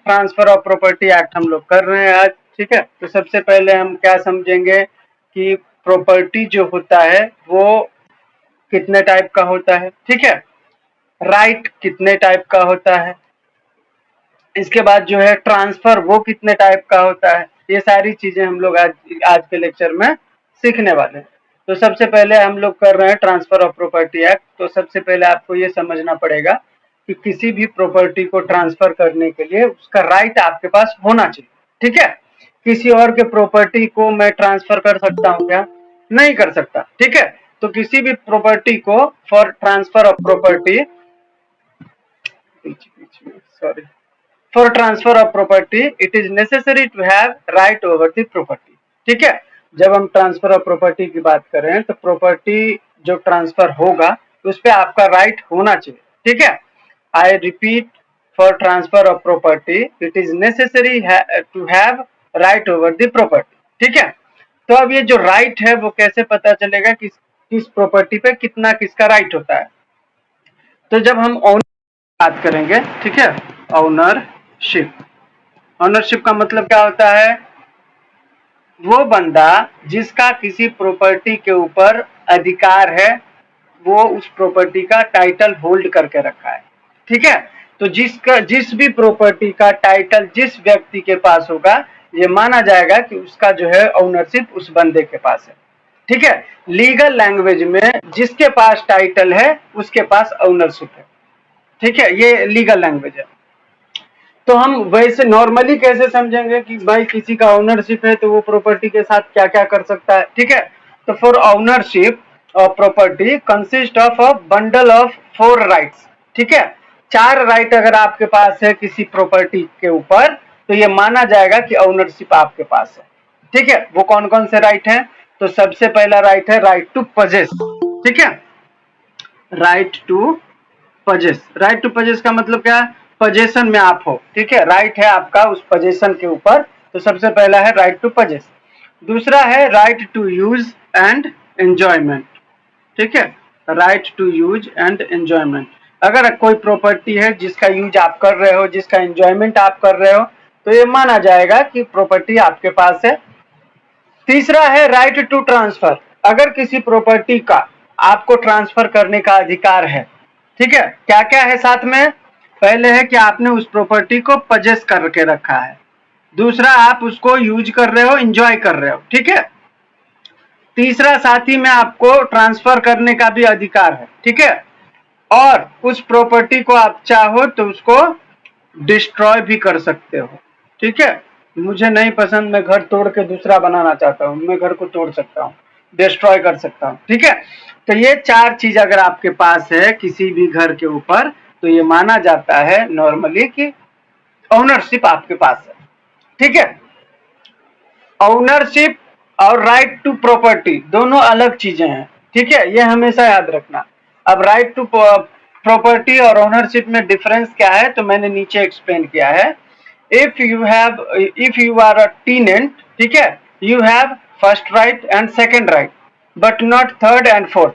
Transfer of property act हम लोग कर रहे हैं आज, ठीक है। तो सबसे पहले हम क्या समझेंगे कि प्रॉपर्टी जो होता है वो कितने टाइप का होता है, ठीक है। राइट कितने टाइप का होता है, इसके बाद जो है ट्रांसफर वो कितने टाइप का होता है, ये सारी चीजें हम लोग आज के लेक्चर में सीखने वाले हैं। तो सबसे पहले हम लोग कर रहे हैं ट्रांसफर ऑफ प्रॉपर्टी एक्ट। तो सबसे पहले आपको ये समझना पड़ेगा कि किसी भी प्रॉपर्टी को ट्रांसफर करने के लिए उसका राइट आपके पास होना चाहिए, ठीक है। किसी और के प्रॉपर्टी को मैं ट्रांसफर कर सकता हूँ क्या? नहीं कर सकता, ठीक है। तो किसी भी प्रॉपर्टी को for transfer of property, sorry, for transfer of property it is necessary to have right over the property, ठीक है। जब हम ट्रांसफर ऑफ प्रॉपर्टी की बात करें तो प्रॉपर्टी जो ट्रांसफर होगा उस पे आपका राइट होना चाहिए, ठीक है। I repeat, for transfer of property it is necessary to have right over the property, ठीक है। तो अब ये जो राइट है वो कैसे पता चलेगा कि किस प्रॉपर्टी पे कितना किसका राइट होता है? तो जब हम ओनर बात करेंगे, ठीक है, ओनरशिप। ओनरशिप का मतलब क्या होता है? वो बंदा जिसका किसी प्रॉपर्टी के ऊपर अधिकार है, वो उस प्रॉपर्टी का टाइटल होल्ड करके रखा है, ठीक है। तो जिस भी प्रॉपर्टी का टाइटल जिस व्यक्ति के पास होगा, ये माना जाएगा कि उसका जो है ओनरशिप उस बंदे के पास है, ठीक है। लीगल लैंग्वेज में जिसके पास टाइटल है उसके पास ओनरशिप है, ठीक है। ये लीगल लैंग्वेज है। तो हम वैसे नॉर्मली कैसे समझेंगे कि भाई किसी का ओनरशिप है तो वो प्रॉपर्टी के साथ क्या क्या कर सकता है, ठीक है। तो for ownership of property consist of a bundle of 4 rights, ठीक है। 4 राइट अगर आपके पास है किसी प्रॉपर्टी के ऊपर तो ये माना जाएगा कि ओनरशिप आपके पास है, ठीक है। वो कौन कौन से राइट हैं? तो सबसे पहला राइट है राइट टू पजेस, ठीक है। Right to possess, right to possess का मतलब क्या है? पजेशन में आप हो, ठीक है। राइट है आपका उस पजेशन के ऊपर, तो सबसे पहला है राइट टू पजेस। दूसरा है right to use and enjoyment, ठीक है। Right to use and enjoyment, अगर कोई प्रॉपर्टी है जिसका यूज आप कर रहे हो, जिसका एंजॉयमेंट आप कर रहे हो, तो ये माना जाएगा कि प्रॉपर्टी आपके पास है। तीसरा है राइट टू ट्रांसफर, अगर किसी प्रॉपर्टी का आपको ट्रांसफर करने का अधिकार है, ठीक है। क्या क्या है साथ में? पहले है कि आपने उस प्रॉपर्टी को पजेस करके रखा है। दूसरा, आप उसको यूज कर रहे हो, एंजॉय कर रहे हो, ठीक है। तीसरा, साथ ही में आपको ट्रांसफर करने का भी अधिकार है, ठीक है। और उस प्रॉपर्टी को आप चाहो तो उसको डिस्ट्रॉय भी कर सकते हो, ठीक है। मुझे नहीं पसंद, मैं घर तोड़ के दूसरा बनाना चाहता हूँ, मैं घर को तोड़ सकता हूँ, डिस्ट्रॉय कर सकता हूँ, ठीक है। तो ये 4 चीज अगर आपके पास है किसी भी घर के ऊपर, तो ये माना जाता है नॉर्मली कि ओनरशिप आपके पास है, ठीक है। ओनरशिप और राइट टू प्रॉपर्टी दोनों अलग चीजें हैं, ठीक है, ये हमेशा याद रखना। अब राइट टू प्रॉपर्टी और ओनरशिप में डिफरेंस क्या है, तो मैंने नीचे एक्सप्लेन किया है। If you are a tenant, ठीक है, you have first right and second right, but not third and fourth.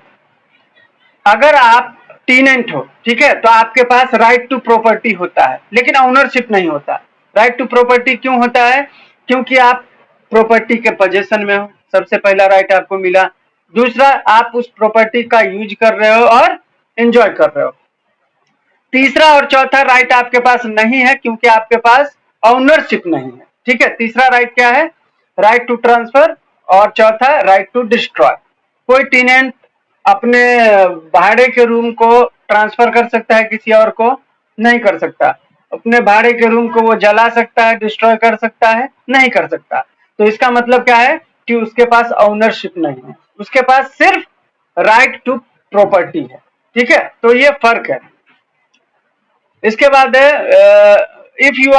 अगर आप टेनेंट हो, ठीक है, तो आपके पास राइट टू प्रॉपर्टी होता है लेकिन ओनरशिप नहीं होता। राइट टू प्रॉपर्टी क्यों होता है? क्योंकि आप प्रॉपर्टी के पोजीशन में हो, सबसे पहला राइट आपको मिला। दूसरा, आप उस प्रॉपर्टी का यूज कर रहे हो और एंजॉय कर रहे हो। तीसरा और चौथा राइट आपके पास नहीं है क्योंकि आपके पास ओनरशिप नहीं है, ठीक है। तीसरा राइट क्या है? राइट टू ट्रांसफर, और चौथा राइट टू डिस्ट्रॉय। कोई टेनेंट अपने भाड़े के रूम को ट्रांसफर कर सकता है किसी और को? नहीं कर सकता। अपने भाड़े के रूम को वो जला सकता है, डिस्ट्रॉय कर सकता है? नहीं कर सकता। तो इसका मतलब क्या है कि उसके पास ओनरशिप नहीं है, उसके पास सिर्फ राइट टू प्रॉपर्टी है, ठीक है। तो ये फर्क है। इसके बाद if you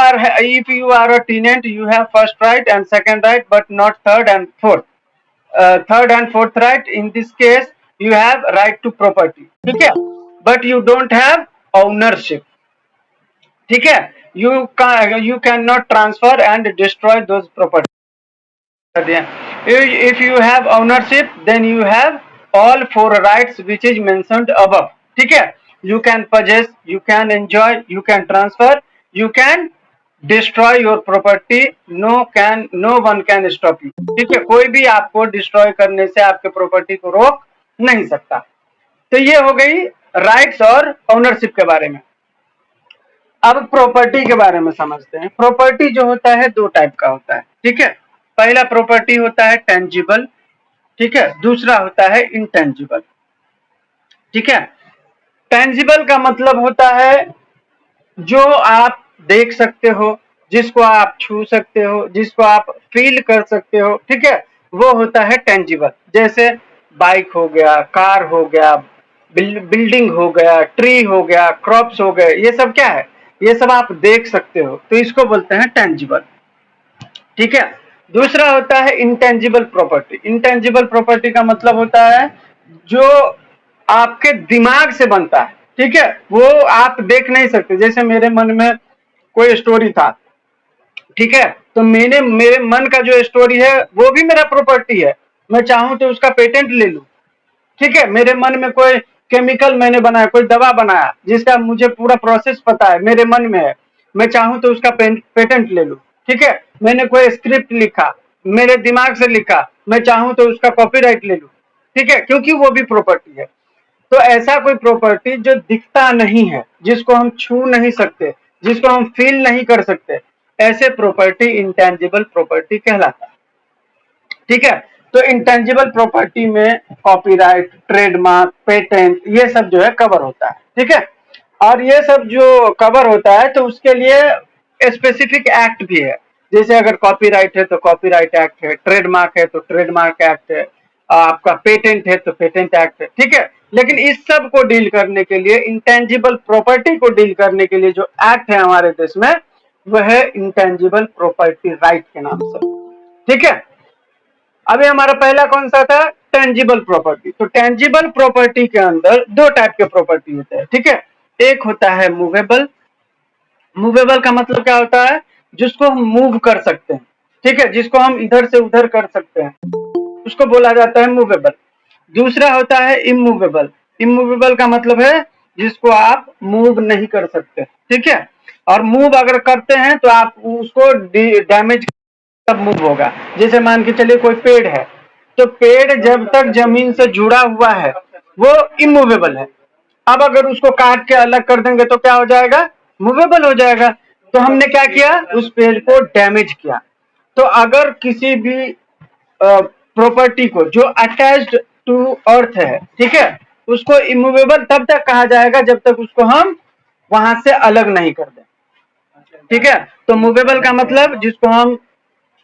are a tenant, you have first right and second right, but not third and fourth. Third and fourth right, in this case you have right to property, ठीक है, but you don't have ownership, ठीक है। you cannot transfer and destroy those property. If you have ownership, then you have all 4 rights which is mentioned above, ठीक है। You can possess, you can enjoy, you can transfer, you can destroy your property, no one can stop you. ठीक है, कोई भी आपको destroy करने से आपके प्रॉपर्टी को रोक नहीं सकता। तो ये हो गई राइट्स और ओनरशिप के बारे में। अब प्रॉपर्टी के बारे में समझते हैं। प्रॉपर्टी जो होता है दो टाइप का होता है। ठीक है, पहला प्रॉपर्टी होता है टेंजिबल, ठीक है, दूसरा होता है इंटेंजिबल। ठीक है, टेंजिबल का मतलब होता है जो आप देख सकते हो, जिसको आप छू सकते हो, जिसको आप फील कर सकते हो। ठीक है, वो होता है टेंजिबल। जैसे बाइक हो गया, कार हो गया, बिल्डिंग हो गया, ट्री हो गया, क्रॉप्स हो गए, ये सब क्या है, ये सब आप देख सकते हो, तो इसको बोलते हैं टेंजिबल। ठीक है, दूसरा होता है इंटेंजिबल प्रॉपर्टी। इंटेंजिबल प्रॉपर्टी का मतलब होता है जो आपके दिमाग से बनता है। ठीक है, वो आप देख नहीं सकते। जैसे मेरे मन में कोई स्टोरी था, ठीक है, तो मेरे मन का जो स्टोरी है वो भी मेरा प्रॉपर्टी है। मैं चाहूं तो उसका पेटेंट ले लूं। ठीक है, मेरे मन में कोई केमिकल मैंने बनाया, कोई दवा बनाया जिसका मुझे पूरा प्रोसेस पता है, मेरे मन में है, मैं चाहूं तो उसका पेटेंट ले लूं। ठीक है, मैंने कोई स्क्रिप्ट लिखा, मेरे दिमाग से लिखा, मैं चाहूं तो उसका कॉपीराइट ले लूं। ठीक है, क्योंकि वो भी प्रॉपर्टी है। तो ऐसा कोई प्रॉपर्टी जो दिखता नहीं है, जिसको हम छू नहीं सकते, जिसको हम फील नहीं कर सकते, ऐसे प्रॉपर्टी इंटेंजिबल प्रॉपर्टी कहलाता है। ठीक है, तो इंटेंजिबल प्रॉपर्टी में कॉपीराइट, ट्रेडमार्क, पेटेंट, ये सब जो है कवर होता है। ठीक है, और ये सब जो कवर होता है तो उसके लिए स्पेसिफिक एक्ट भी है। जैसे अगर कॉपीराइट है तो कॉपीराइट एक्ट है, ट्रेडमार्क है तो ट्रेडमार्क एक्ट है, आपका पेटेंट है तो पेटेंट एक्ट है। ठीक है, लेकिन इस सब को डील करने के लिए, इंटेंजिबल प्रॉपर्टी को डील करने के लिए जो एक्ट है हमारे देश में, वह है इंटेंजिबल प्रॉपर्टी राइट के नाम से। ठीक है, अभी हमारा पहला कौन सा था, टेंजिबल प्रॉपर्टी। तो टेंजिबल प्रॉपर्टी के अंदर दो टाइप के प्रॉपर्टी होते हैं। ठीक है, एक होता है मूवेबल। मूवेबल का मतलब क्या होता है, जिसको हम मूव कर सकते हैं। ठीक है, जिसको हम इधर से उधर कर सकते हैं, उसको बोला जाता है मूवेबल। दूसरा होता है इमूवेबल। इमूवेबल का मतलब है जिसको आप मूव नहीं कर सकते। ठीक है, और मूव अगर करते हैं तो आप उसको डैमेज तब मूव होगा। जैसे मान के चलिए कोई पेड़ है, तो पेड़ जब तक जमीन से जुड़ा हुआ है वो इमूवेबल है। अब अगर उसको काट के अलग कर देंगे तो क्या हो जाएगा, मूवेबल हो जाएगा। तो हमने क्या किया, उस पेड़ को डैमेज किया। तो अगर किसी भी प्रॉपर्टी को जो अटैच्ड टू अर्थ है, ठीक है, उसको इमूवेबल तब तक कहा जाएगा जब तक उसको हम वहां से अलग नहीं कर दें। ठीक है, तो मूवेबल का मतलब जिसको हम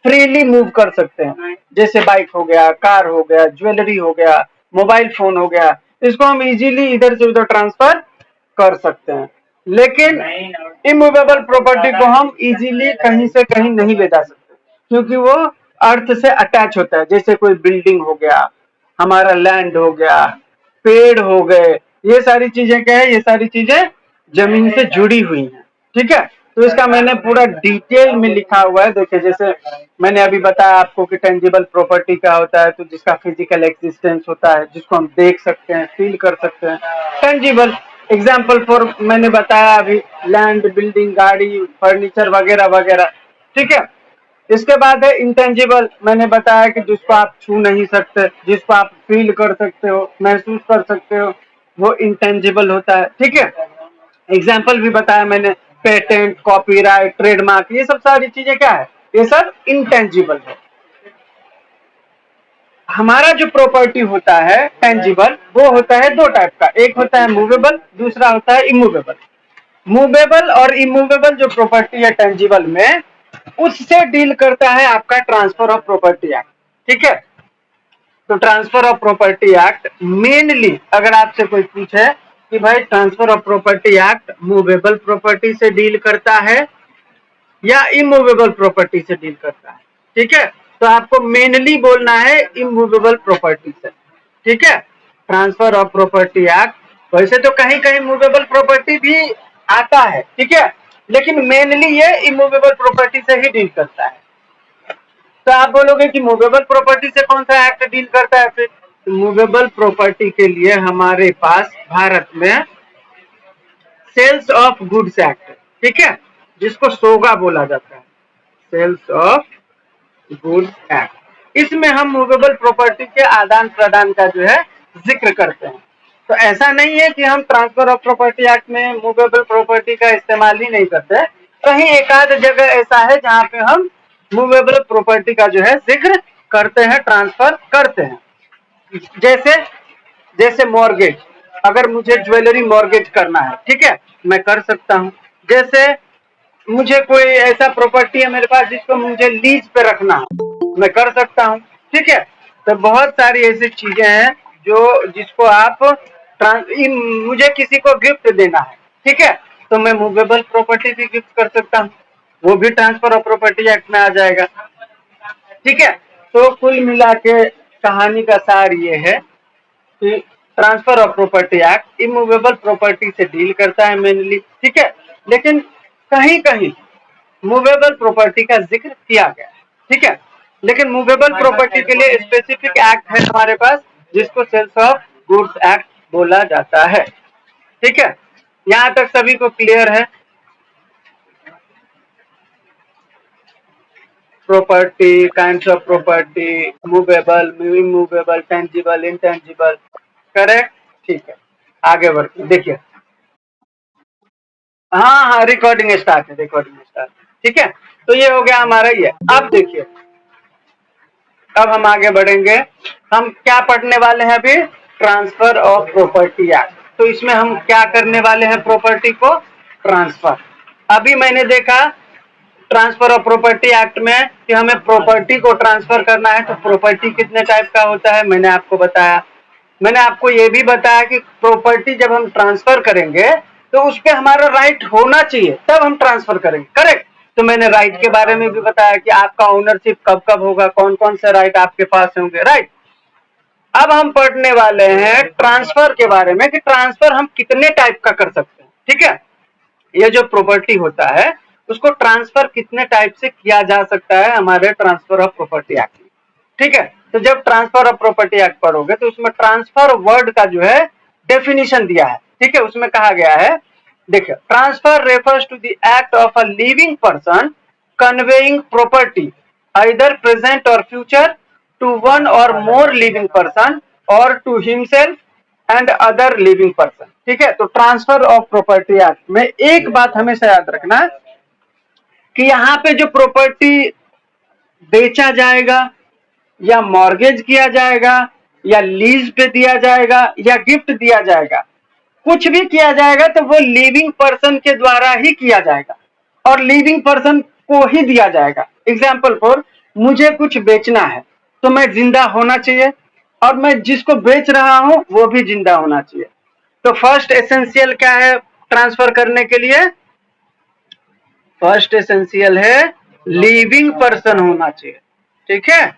फ्रीली मूव कर सकते हैं, जैसे बाइक हो गया, कार हो गया, ज्वेलरी हो गया, मोबाइल फोन हो गया, इसको हम इजीली इधर से उधर ट्रांसफर कर सकते हैं। लेकिन इमूवेबल प्रॉपर्टी को हम इजीली कहीं से कहीं नहीं ले जा सकते, क्योंकि वो अर्थ से अटैच होता है। जैसे कोई बिल्डिंग हो गया, हमारा लैंड हो गया, पेड़ हो गए, ये सारी चीजें क्या है, ये सारी चीजें जमीन से जुड़ी हुई हैं। ठीक है, तो इसका मैंने पूरा डिटेल में लिखा हुआ है। देखिए, जैसे मैंने अभी बताया आपको कि टेंजिबल प्रॉपर्टी क्या होता है, तो जिसका फिजिकल एक्सिस्टेंस होता है, जिसको हम देख सकते हैं, फील कर सकते हैं, टेंजिबल। एग्जाम्पल फॉर मैंने बताया अभी, लैंड, बिल्डिंग, गाड़ी, फर्नीचर वगैरह वगैरह। ठीक है, इसके बाद है इंटेंजिबल। मैंने बताया कि जिसको आप छू नहीं सकते, जिसको आप फील कर सकते हो, महसूस कर सकते हो, वो इंटेंजिबल होता है। ठीक है, एग्जाम्पल भी बताया मैंने, पेटेंट, कॉपीराइट, ट्रेडमार्क, ये सब सारी चीजें क्या है, ये सब इंटेंजिबल है। हमारा जो प्रॉपर्टी होता है टेंजिबल, वो होता है दो टाइप का, एक होता है मूवेबल, दूसरा होता है इमूवेबल। मूवेबल और इमूवेबल जो प्रॉपर्टी है टेंजिबल में, उससे डील करता है आपका ट्रांसफर ऑफ प्रॉपर्टी एक्ट। ठीक है, तो transfer of property act mainly अगर आपसे कोई पूछे कि भाई transfer of property act movable property से डील करता है या इमूवेबल प्रॉपर्टी से डील करता है, ठीक है, तो आपको मेनली बोलना है इमूवेबल प्रॉपर्टी से। ठीक है, ट्रांसफर ऑफ प्रॉपर्टी एक्ट वैसे तो कहीं कहीं मूवेबल प्रॉपर्टी भी आता है, ठीक है, लेकिन मेनली ये इमूवेबल प्रॉपर्टी से ही डील करता है। तो आप बोलोगे कि मूवेबल प्रॉपर्टी से कौन सा एक्ट डील करता है, फिर मूवेबल प्रॉपर्टी के लिए हमारे पास भारत में सेल्स ऑफ गुड्स एक्ट, ठीक है, जिसको सोगा बोला जाता है, सेल्स ऑफ गुड्स एक्ट। इसमें हम मूवेबल प्रॉपर्टी के आदान प्रदान का जो है जिक्र करते हैं। तो ऐसा नहीं है कि हम ट्रांसफर ऑफ प्रॉपर्टी एक्ट में मूवेबल प्रॉपर्टी का इस्तेमाल ही नहीं करते, कहीं एक आध जगह ऐसा है जहां पे हम मूवेबल प्रॉपर्टी का जो है जिक्र करते हैं, ट्रांसफर करते हैं। जैसे मॉर्गेज, अगर मुझे ज्वेलरी मॉर्गेज करना है, ठीक है, मैं कर सकता हूँ। जैसे मुझे कोई ऐसा प्रॉपर्टी है मेरे पास जिसको मुझे लीज पे रखना है, मैं कर सकता हूँ, ठीक है। तो बहुत सारी ऐसी चीजें हैं जो जिसको आप मुझे किसी को गिफ्ट देना है, ठीक है, तो मैं मूवेबल प्रॉपर्टी भी गिफ्ट कर सकता हूँ, वो भी ट्रांसफर ऑफ प्रॉपर्टी एक्ट में आ जाएगा, ठीक है। तो कुल मिला के कहानी का सार ये है कि transfer of property act immovable property से डील करता है मेनली, ठीक है, लेकिन कहीं कहीं मूवेबल प्रॉपर्टी का जिक्र किया गया है, ठीक है। लेकिन मूवेबल प्रॉपर्टी के लिए स्पेसिफिक एक्ट है हमारे पास जिसको सेल्स ऑफ गुड्स एक्ट बोला जाता है, ठीक है। यहाँ तक सभी को क्लियर है? Property, kinds of property, movable, immovable, tangible, intangible, correct, ठीक है। आगे बढ़ते देखिए। हाँ हाँ, रिकॉर्डिंग स्टार्ट है, रिकॉर्डिंग स्टार्ट, ठीक है। तो ये हो गया हमारा ये। अब देखिए, अब हम आगे बढ़ेंगे। हम क्या पढ़ने वाले हैं अभी? Transfer of property act. तो इसमें हम क्या करने वाले हैं? प्रॉपर्टी को ट्रांसफर। अभी मैंने देखा ट्रांसफर ऑफ प्रॉपर्टी एक्ट में कि हमें प्रॉपर्टी को ट्रांसफर करना है, तो प्रॉपर्टी कितने टाइप का होता है मैंने आपको बताया। मैंने आपको ये भी बताया कि प्रॉपर्टी जब हम ट्रांसफर करेंगे तो उस पर हमारा राइट होना चाहिए, तब हम ट्रांसफर करेंगे, करेक्ट। तो मैंने राइट के बारे में भी बताया कि आपका ओनरशिप कब कब होगा, कौन कौन से राइट आपके पास होंगे, राइट। अब हम पढ़ने वाले हैं ट्रांसफर के बारे में कि ट्रांसफर हम कितने टाइप का कर सकते हैं, ठीक है। ये जो प्रॉपर्टी होता है उसको ट्रांसफर कितने टाइप से किया जा सकता है हमारे ट्रांसफर ऑफ प्रॉपर्टी एक्ट में, ठीक है। तो जब ट्रांसफर ऑफ प्रॉपर्टी एक्ट पढ़ोगे तो उसमें ट्रांसफर वर्ड का जो है डेफिनेशन दिया है, ठीक है। उसमें कहा गया है, देखिए, transfer refers to the act of a living person conveying property either present or future to one or more living person or to himself and other living person, ठीक है। तो ट्रांसफर ऑफ प्रॉपर्टी एक्ट में एक बात हमेशा याद रखना कि यहाँ पे जो प्रॉपर्टी बेचा जाएगा या मॉर्गेज किया जाएगा या लीज पे दिया जाएगा या गिफ्ट दिया जाएगा, कुछ भी किया जाएगा तो वो लिविंग पर्सन के द्वारा ही किया जाएगा और लिविंग पर्सन को ही दिया जाएगा। एग्जाम्पल फॉर, मुझे कुछ बेचना है तो मैं जिंदा होना चाहिए और मैं जिसको बेच रहा हूं वो भी जिंदा होना चाहिए। तो फर्स्ट एसेंशियल क्या है ट्रांसफर करने के लिए? फर्स्ट एसेंशियल है लिविंग पर्सन होना चाहिए, ठीक है,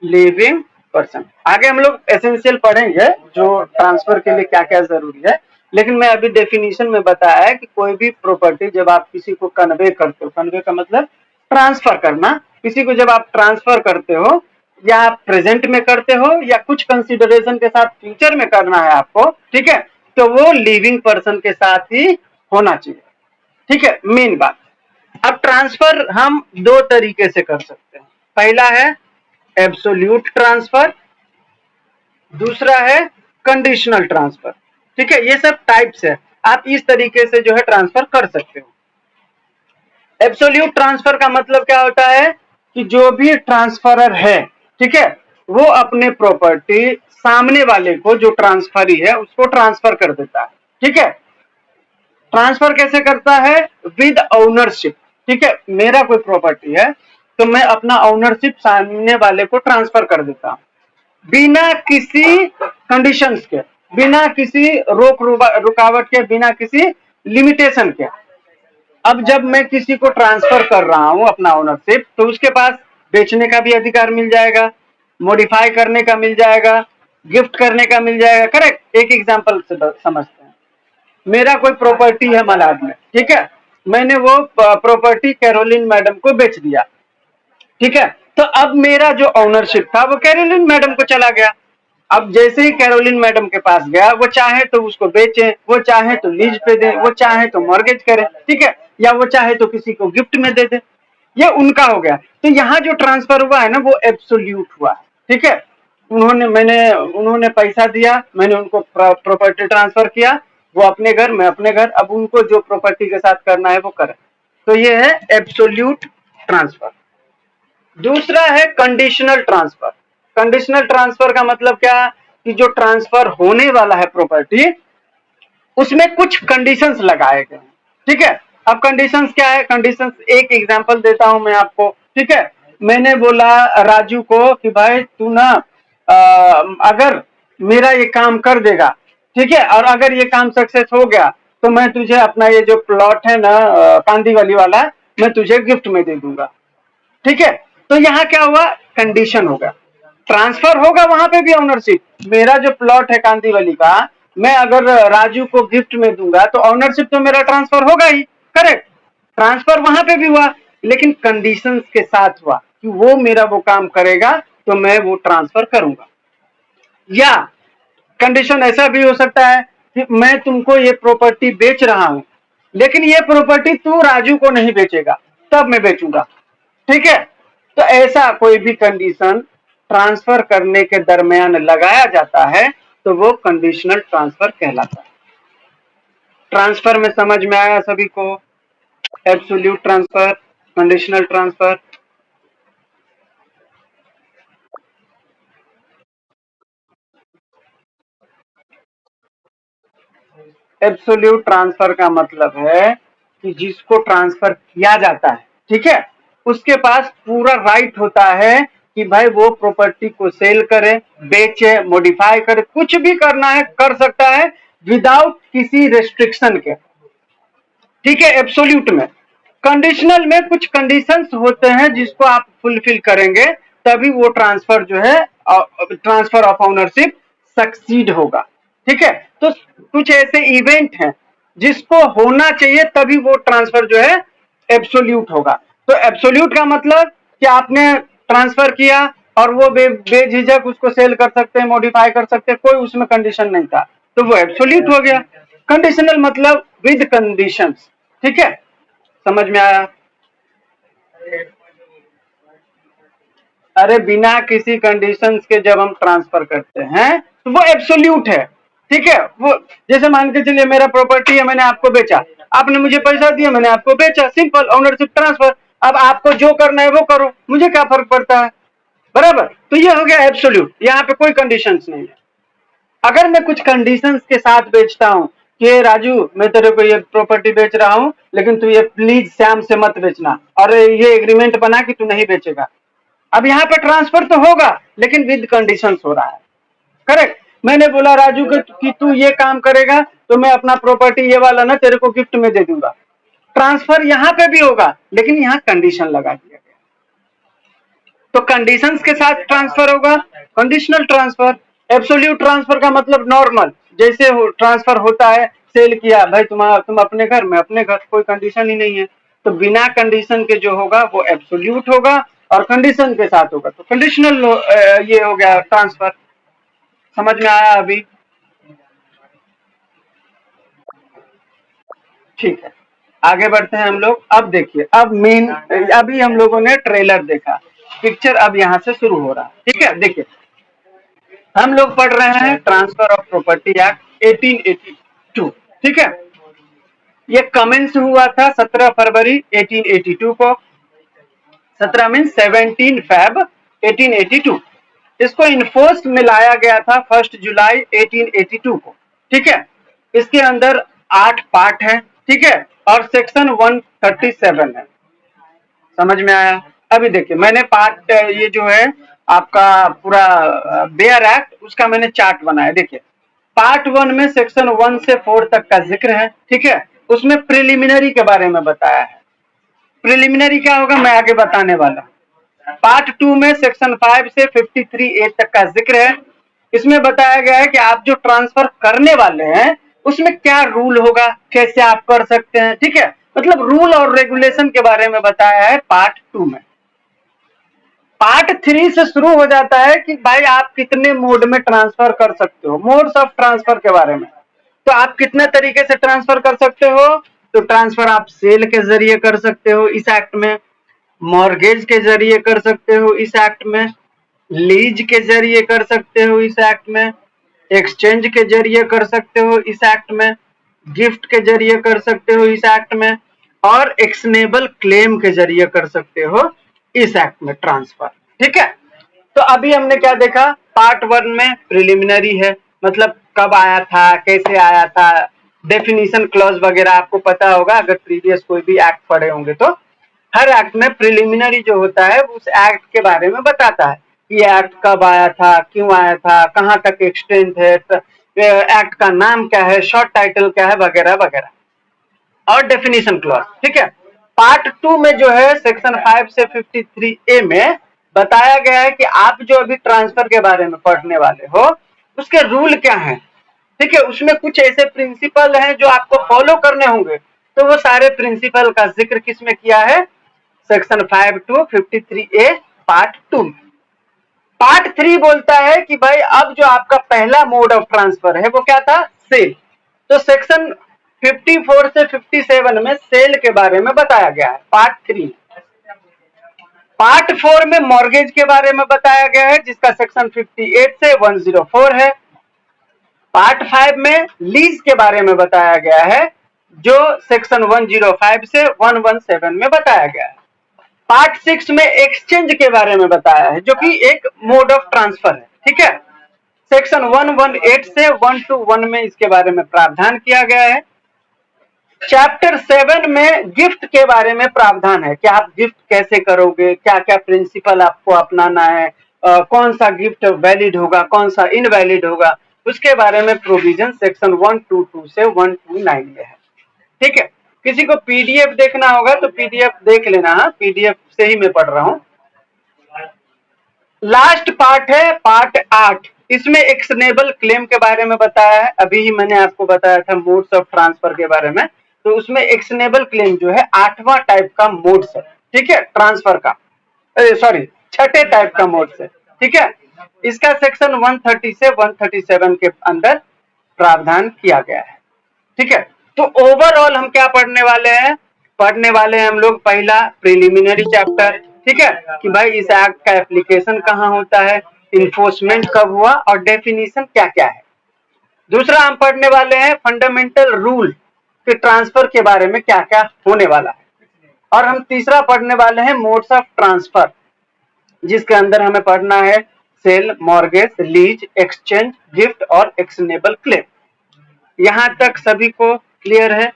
लिविंग पर्सन। आगे हम लोग एसेंशियल पढ़ेंगे जो ट्रांसफर के लिए क्या क्या जरूरी है, लेकिन मैं अभी डेफिनेशन में बताया है कि कोई भी प्रॉपर्टी जब आप किसी को कन्वे करते हो, कन्वे का मतलब ट्रांसफर करना, किसी को जब आप ट्रांसफर करते हो या आप प्रेजेंट में करते हो या कुछ कंसिडरेशन के साथ फ्यूचर में करना है आपको, ठीक है, तो वो लिविंग पर्सन के साथ ही होना चाहिए, ठीक है, मेन बात। अब ट्रांसफर हम दो तरीके से कर सकते हैं। पहला है एब्सोल्यूट ट्रांसफर, दूसरा है कंडीशनल ट्रांसफर, ठीक है। ये सब टाइप्स है, आप इस तरीके से जो है ट्रांसफर कर सकते हो। एब्सोल्यूट ट्रांसफर का मतलब क्या होता है कि जो भी ट्रांसफरर है, ठीक है, वो अपने प्रॉपर्टी सामने वाले को जो ट्रांसफरी है उसको ट्रांसफर कर देता है, ठीक है। ट्रांसफर कैसे करता है? विद ओनरशिप, ठीक है। मेरा कोई प्रॉपर्टी है तो मैं अपना ओनरशिप सामने वाले को ट्रांसफर कर देता हूं बिना किसी कंडीशंस के, बिना किसी रुकावट के, बिना किसी लिमिटेशन के। अब जब मैं किसी को ट्रांसफर कर रहा हूं अपना ओनरशिप, तो उसके पास बेचने का भी अधिकार मिल जाएगा, मॉडिफाई करने का मिल जाएगा, गिफ्ट करने का मिल जाएगा, करेक्ट। एक एग्जांपल से समझते हैं। मेरा कोई प्रॉपर्टी है मलाड में, ठीक है, मैंने वो प्रॉपर्टी कैरोलिन मैडम को बेच दिया, ठीक है। तो अब मेरा जो ओनरशिप था वो कैरोलिन मैडम को चला गया। अब जैसे ही कैरोलिन मैडम के पास गया, वो चाहे तो उसको बेचे, वो चाहे तो लीज पे दे, वो चाहे तो मॉर्गेज करे, ठीक है। या वो चाहे तो किसी को गिफ्ट में दे दे, ये उनका हो गया। तो यहाँ जो ट्रांसफर हुआ है ना वो एब्सोल्यूट हुआ है, ठीक है। उन्होंने पैसा दिया, मैंने उनको प्रॉपर्टी ट्रांसफर किया, वो अपने घर, मैं अपने घर, अब उनको जो प्रॉपर्टी के साथ करना है वो करे, तो ये है एब्सोल्यूट ट्रांसफर। दूसरा है कंडीशनल ट्रांसफर। कंडीशनल ट्रांसफर का मतलब क्या कि जो ट्रांसफर होने वाला है प्रॉपर्टी, उसमें कुछ कंडीशंस लगाए गए हैं, ठीक है। अब कंडीशंस क्या है, कंडीशंस एक एग्जांपल देता हूं मैं आपको, ठीक है। मैंने बोला राजू को कि भाई तू ना अगर मेरा ये काम कर देगा, ठीक है, और अगर ये काम सक्सेस हो गया तो मैं तुझे अपना ये जो प्लॉट है ना कांदीवली वाला, मैं तुझे गिफ्ट में दे दूंगा, ठीक है। तो यहाँ क्या हुआ, कंडीशन होगा, ट्रांसफर होगा वहां पे भी ऑनरशिप। मेरा जो प्लॉट है कांदीवली का, मैं अगर राजू को गिफ्ट में दूंगा तो ऑनरशिप तो मेरा ट्रांसफर होगा ही, करेक्ट। ट्रांसफर वहां पे भी हुआ, लेकिन कंडीशंस के साथ हुआ कि वो मेरा वो काम करेगा तो मैं वो ट्रांसफर करूंगा। या कंडीशन ऐसा भी हो सकता है कि मैं तुमको ये प्रॉपर्टी बेच रहा हूं, लेकिन ये प्रॉपर्टी तू राजू को नहीं बेचेगा, तब मैं बेचूंगा, ठीक है। तो ऐसा कोई भी कंडीशन ट्रांसफर करने के दरमियान लगाया जाता है तो वो कंडीशनल ट्रांसफर कहलाता है। ट्रांसफर में समझ में आया सभी को, absolute transfer, conditional transfer. Absolute transfer का मतलब है कि जिसको ट्रांसफर किया जाता है, ठीक है, उसके पास पूरा राइट होता है कि भाई वो प्रॉपर्टी को सेल करे, बेचे, मॉडिफाई करे, कुछ भी करना है कर सकता है विदाउट किसी रेस्ट्रिक्शन के, ठीक है, एब्सोल्यूट में। कंडीशनल में कुछ कंडीशंस होते हैं जिसको आप फुलफिल करेंगे तभी वो ट्रांसफर जो है, ट्रांसफर ऑफ ओनरशिप सक्सीड होगा, ठीक है। तो कुछ ऐसे इवेंट हैं जिसको होना चाहिए तभी वो ट्रांसफर जो है एब्सोल्यूट होगा। तो एब्सोल्यूट का मतलब कि आपने ट्रांसफर किया और वो बेझिझक उसको सेल कर सकते हैं, मॉडिफाई कर सकते हैं, कोई उसमें कंडीशन नहीं था, तो वो एब्सोल्यूट हो गया। कंडीशनल मतलब विद कंडीशंस, ठीक है, समझ में आया। अरे बिना किसी कंडीशंस के जब हम ट्रांसफर करते हैं तो वो एब्सोल्यूट है, ठीक है। वो जैसे मान के चलिए मेरा प्रॉपर्टी है, मैंने आपको बेचा, आपने मुझे पैसा दिया, मैंने आपको बेचा, सिंपल ओनरशिप ट्रांसफर। अब आपको जो करना है वो करो, मुझे क्या फर्क पड़ता है, बराबर। तो ये हो गया एब्सोल्यूट, यहाँ पे कोई कंडीशंस नहीं है। अगर मैं कुछ कंडीशंस के साथ बेचता हूं कि राजू मैं तेरे को ये प्रॉपर्टी बेच रहा हूं, लेकिन तू ये प्लीज श्याम से मत बेचना, और ये एग्रीमेंट बना कि तू नहीं बेचेगा, अब यहाँ पे ट्रांसफर तो होगा लेकिन विद कंडीशंस हो रहा है, करेक्ट। मैंने बोला राजू कि तू ये काम करेगा तो मैं अपना प्रॉपर्टी ये वाला ना तेरे को गिफ्ट में दे दूंगा, ट्रांसफर यहाँ पे भी होगा लेकिन यहाँ कंडीशन लगा दिया गया, तो कंडीशंस के साथ ट्रांसफर होगा, कंडीशनल ट्रांसफर। एब्सोल्यूट ट्रांसफर का मतलब नॉर्मल जैसे ट्रांसफर होता है, सेल किया भाई, तुम अपने घर, मैं अपने घर, कोई कंडीशन ही नहीं है। तो बिना कंडीशन के जो होगा वो एब्सोल्यूट होगा, और कंडीशन के साथ होगा तो कंडीशनल ये हो गया ट्रांसफर। समझ में आया अभी, ठीक है। आगे बढ़ते हैं हम लोग। अब देखिए, अब मेन, अभी हम लोगों ने ट्रेलर देखा, पिक्चर अब यहाँ से शुरू हो रहा है, ठीक है। देखिए हम लोग पढ़ रहे हैं ट्रांसफर ऑफ प्रॉपर्टी एक्ट 1882, ठीक है। ये कमेंस हुआ था 17 फरवरी 1882 को, 17 मीन 17 फेब 1882। इसको इन्फोर्स में लाया गया था 1 जुलाई 1882 को, ठीक है। इसके अंदर 8 पार्ट है, ठीक है, और सेक्शन 137 है। समझ में आया। अभी देखिए मैंने पार्ट ये जो है आपका पूरा बेयर एक्ट, उसका मैंने चार्ट बनाया। देखिए पार्ट 1 में सेक्शन 1 से 4 तक का जिक्र है, ठीक है। उसमें प्रिलिमिनरी के बारे में बताया है। प्रिलिमिनरी क्या होगा मैं आगे बताने वाला। पार्ट 2 में सेक्शन 5 से 53A तक का जिक्र है। इसमें बताया गया है कि आप जो ट्रांसफर करने वाले हैं उसमें क्या रूल होगा, कैसे आप कर सकते हैं, ठीक है। मतलब रूल और रेगुलेशन के बारे में बताया है पार्ट 2 में। पार्ट 3 से शुरू हो जाता है कि भाई आप कितने मोड में ट्रांसफर कर सकते हो, मोड्स ऑफ ट्रांसफर के बारे में। तो आप कितने तरीके से ट्रांसफर कर सकते हो, तो ट्रांसफर आप सेल के जरिए कर सकते हो इस एक्ट में, मॉर्गेज के जरिए कर सकते हो इस एक्ट में, लीज के जरिए कर सकते हो इस एक्ट में, एक्सचेंज के जरिए कर सकते हो इस एक्ट में, गिफ्ट के जरिए कर सकते हो इस एक्ट में, और एक्शनेबल क्लेम के जरिए कर सकते हो इस एक्ट में ट्रांसफर। ठीक है, तो अभी हमने क्या देखा, पार्ट 1 में प्रिलिमिनरी है, मतलब कब आया था, कैसे आया था, डेफिनेशन क्लॉज वगैरह आपको पता होगा अगर प्रीवियस कोई भी एक्ट पढ़े होंगे तो। हर एक्ट में प्रिलिमिनरी जो होता है उस एक्ट के बारे में बताता है कि ये एक्ट कब आया था, क्यों आया था, कहाँ तक एक्सटेंड है, एक्ट का नाम क्या है, शॉर्ट टाइटल क्या है, वगैरह वगैरह, और डेफिनेशन क्लॉज। ठीक है, पार्ट 2 में जो है सेक्शन 5 से 53A में बताया गया है कि आप जो अभी ट्रांसफर के बारे में पढ़ने वाले हो उसके रूल क्या हैं। ठीक है, उसमें कुछ ऐसे प्रिंसिपल हैं जो आपको फॉलो करने होंगे, तो वो सारे प्रिंसिपल का जिक्र किसमें किया है, section 5 to 53A part 2। Part 3 बोलता है कि भाई अब जो आपका पहला मोड ऑफ ट्रांसफर है वो क्या था, सेल। तो सेक्शन 54 से 57 में सेल के बारे में बताया गया है पार्ट 3। पार्ट 4 में मॉर्गेज के बारे में बताया गया है जिसका सेक्शन 58 से 104 है। पार्ट 5 में लीज के बारे में बताया गया है जो सेक्शन 105 से 117 में बताया गया है। पार्ट 6 में एक्सचेंज के बारे में बताया है जो कि एक मोड ऑफ ट्रांसफर है। ठीक है, सेक्शन 118 से 121 में इसके बारे में प्रावधान किया गया है। चैप्टर 7 में गिफ्ट के बारे में प्रावधान है कि आप गिफ्ट कैसे करोगे, क्या क्या प्रिंसिपल आपको अपनाना है, कौन सा गिफ्ट वैलिड होगा, कौन सा इनवैलिड होगा, उसके बारे में प्रोविजन सेक्शन 122 से 129 में है। ठीक है, किसी को पीडीएफ देखना होगा तो पीडीएफ देख लेना, पीडीएफ से ही मैं पढ़ रहा हूं। लास्ट पार्ट है पार्ट 8, इसमें एक्शनेबल क्लेम के बारे में बताया है। अभी ही मैंने आपको बताया था मोड्स ऑफ ट्रांसफर के बारे में, तो उसमें एक्शनेबल क्लेम जो है 8वां टाइप का मोड्स है। ठीक है, ट्रांसफर का, सॉरी 6ठे टाइप का मोड्स है। ठीक है, इसका सेक्शन 130 से 137 के अंदर प्रावधान किया गया है। ठीक है, तो ओवरऑल हम क्या पढ़ने वाले हैं, पढ़ने वाले हैं हम लोग पहला प्रिलिमिनरी चैप्टर। ठीक है, कि भाई इस एक्ट का एप्लीकेशन कहाँ होता है, इन्फोर्समेंट कब हुआ और डेफिनेशन क्या क्या है। दूसरा हम पढ़ने वाले हैं फंडामेंटल रूल के ट्रांसफर के बारे में क्या क्या होने वाला है, और हम तीसरा पढ़ने वाले हैं मोड्स ऑफ ट्रांसफर जिसके अंदर हमें पढ़ना है sale, mortgage, lease, exchange, gift और एक्शनेबल क्लेम। यहां तक सभी को क्लियर है?